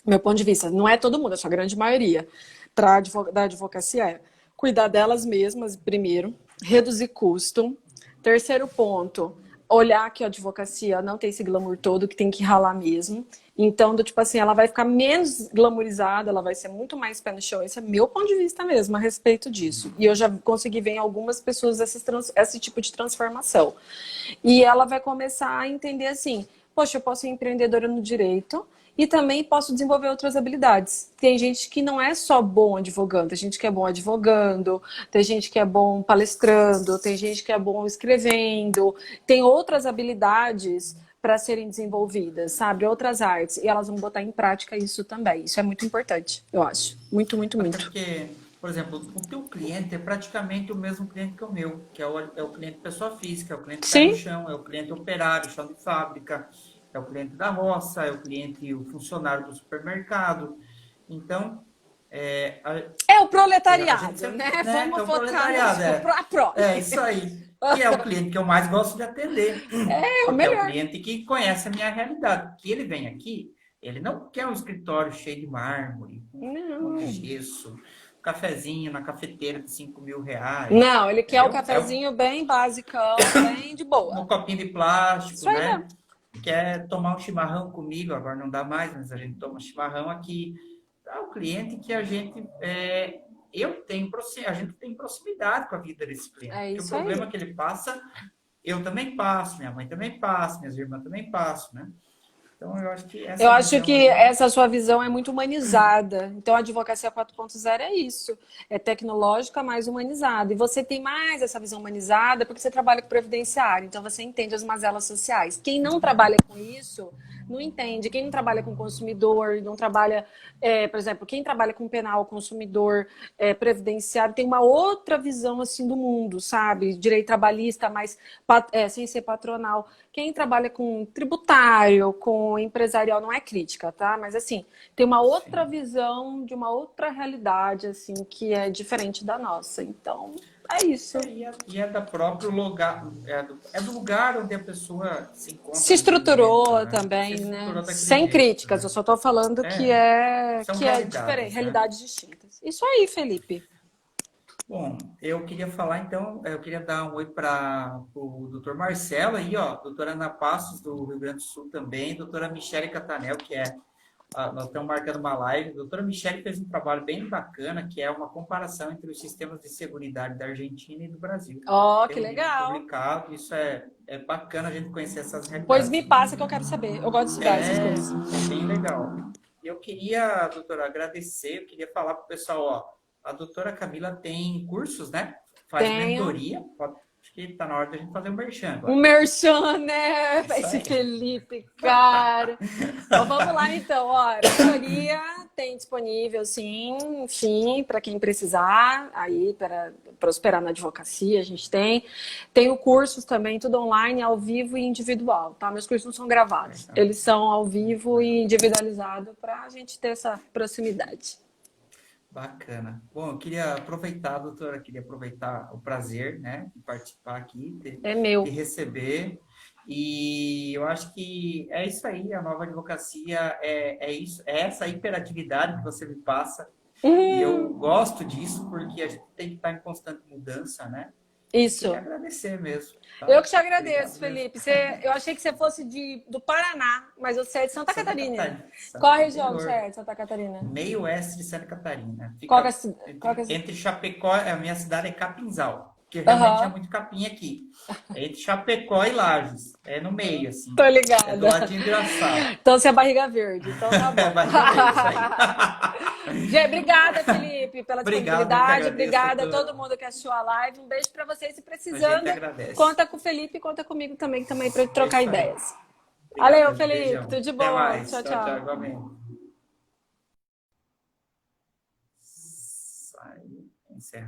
Meu ponto de vista, não é todo mundo, é só a grande maioria, da advocacia é cuidar delas mesmas, primeiro, reduzir custo. Terceiro ponto, olhar que a advocacia não tem esse glamour todo, que tem que ralar mesmo. Então, tipo assim, ela vai ficar menos glamourizada, ela vai ser muito mais pé no chão. Esse é meu ponto de vista mesmo a respeito disso. E eu já consegui ver em algumas pessoas esse tipo de transformação. E ela vai começar a entender assim, poxa, eu posso ser empreendedora no direito e também posso desenvolver outras habilidades. Tem gente que não é só bom advogando, tem gente que é bom advogando, tem gente que é bom palestrando, tem gente que é bom escrevendo, tem outras habilidades para serem desenvolvidas, sabe? Outras artes. E elas vão botar em prática isso também. Isso é muito importante, eu acho. Muito, muito, muito. Porque, por exemplo, o teu cliente é praticamente o mesmo cliente que o meu, que é o cliente pessoa física, é o cliente pé no chão, é o cliente operário, chão de fábrica, é o cliente da roça, é o funcionário do supermercado. Então, o proletariado, né? Vamos focar no pro. É isso aí. Que é o cliente que eu mais gosto de atender. O melhor. É o cliente que conhece a minha realidade. Que ele vem aqui, ele não quer um escritório cheio de mármore, com gesso, um cafezinho na cafeteira de R$5.000. Não, ele quer o cafezinho bem basicão, bem de boa. Um copinho de plástico, isso aí, né? Quer tomar um chimarrão comigo, agora não dá mais, mas a gente toma chimarrão aqui. É o cliente que a gente... a gente tem proximidade com a vida desse cliente. Porque o problema que ele passa, eu também passo, minha mãe também passa, minhas irmãs também passam, né? Então, eu acho que essa sua visão é muito humanizada. Então, a advocacia 4.0 é isso. É tecnológica, mais humanizada. E você tem mais essa visão humanizada porque você trabalha com previdenciário. Então, você entende as mazelas sociais. Quem não trabalha com isso, não entende. Quem não trabalha com consumidor, não trabalha... por exemplo, quem trabalha com penal, consumidor, previdenciário, tem uma outra visão assim do mundo, sabe? Direito trabalhista, mas sem ser patronal. Quem trabalha com tributário, com empresarial, não é crítica, tá? Mas, assim, tem uma outra visão de uma outra realidade, assim, que é diferente da nossa. Então, é isso. E é da próprio lugar, do lugar onde a pessoa se encontra. Se estruturou também, né? Sem críticas, eu só tô falando que é diferente, realidades distintas. Isso aí, Felipe. Bom, eu queria falar, então, eu queria dar um oi para o doutor Marcelo aí, ó, doutora Ana Passos, do Rio Grande do Sul também, doutora Michele Catanel, que nós estamos marcando uma live. A doutora Michele fez um trabalho bem bacana, que é uma comparação entre os sistemas de seguridade da Argentina e do Brasil. Que legal. Publicado, isso é bacana a gente conhecer essas realidades. Pois me passa que eu quero saber, eu gosto de estudar essas coisas. É bem legal. Eu queria, doutora, agradecer, eu queria falar para o pessoal, ó, a doutora Camila tem cursos, né? Faz mentoria. Acho que está na hora da gente fazer um merchan agora. Um merchan, né? Esse Felipe, cara. Então, vamos lá, então. Ó, mentoria tem disponível, sim, enfim, para quem precisar, aí para prosperar na advocacia, a gente tem. Tenho cursos também, tudo online, ao vivo e individual, tá? Meus cursos não são gravados, Legal. eles são ao vivo e individualizado para a gente ter essa proximidade. Bacana. Bom, eu queria aproveitar, doutora, queria aproveitar o prazer, né, de participar aqui, É de meu. receber. E eu acho que é isso aí, a nova advocacia é isso, é essa hiperatividade que você me passa. E eu Hum, gosto disso porque a gente tem que estar em constante mudança, né? E queria isso. agradecer mesmo, Eu tá? que te agradeço, Obrigado mesmo. Felipe. Eu achei que você fosse do Paraná, mas você é de Santa Santa Catarina. Catarina, Qual a região que você interior, é de Santa Catarina? meio oeste de Santa Catarina. Qual que é, Fica qual que entre, é... entre Chapecó, a minha cidade é Capinzal, porque realmente é Aham, muito capim aqui. É entre Chapecó e Lages, é no meio, assim. tô É do ligada. ladinho de Iraçá. Então você é barriga verde, então tá É bom. barriga verde, isso aí. Gente, obrigada, Felipe, pela Obrigado, eu que disponibilidade. agradeço, Obrigada a doutora. todo mundo que assistiu a live. Um beijo pra vocês e A gente precisando, agradece. conta com o Felipe, conta comigo também para É trocar isso aí. ideias. Obrigado Valeu, mesmo. Felipe. Tudo Beijão. de Até bom. mais. Tchau, Tchau, tchau, tchau. igualmente. Sai, encerra.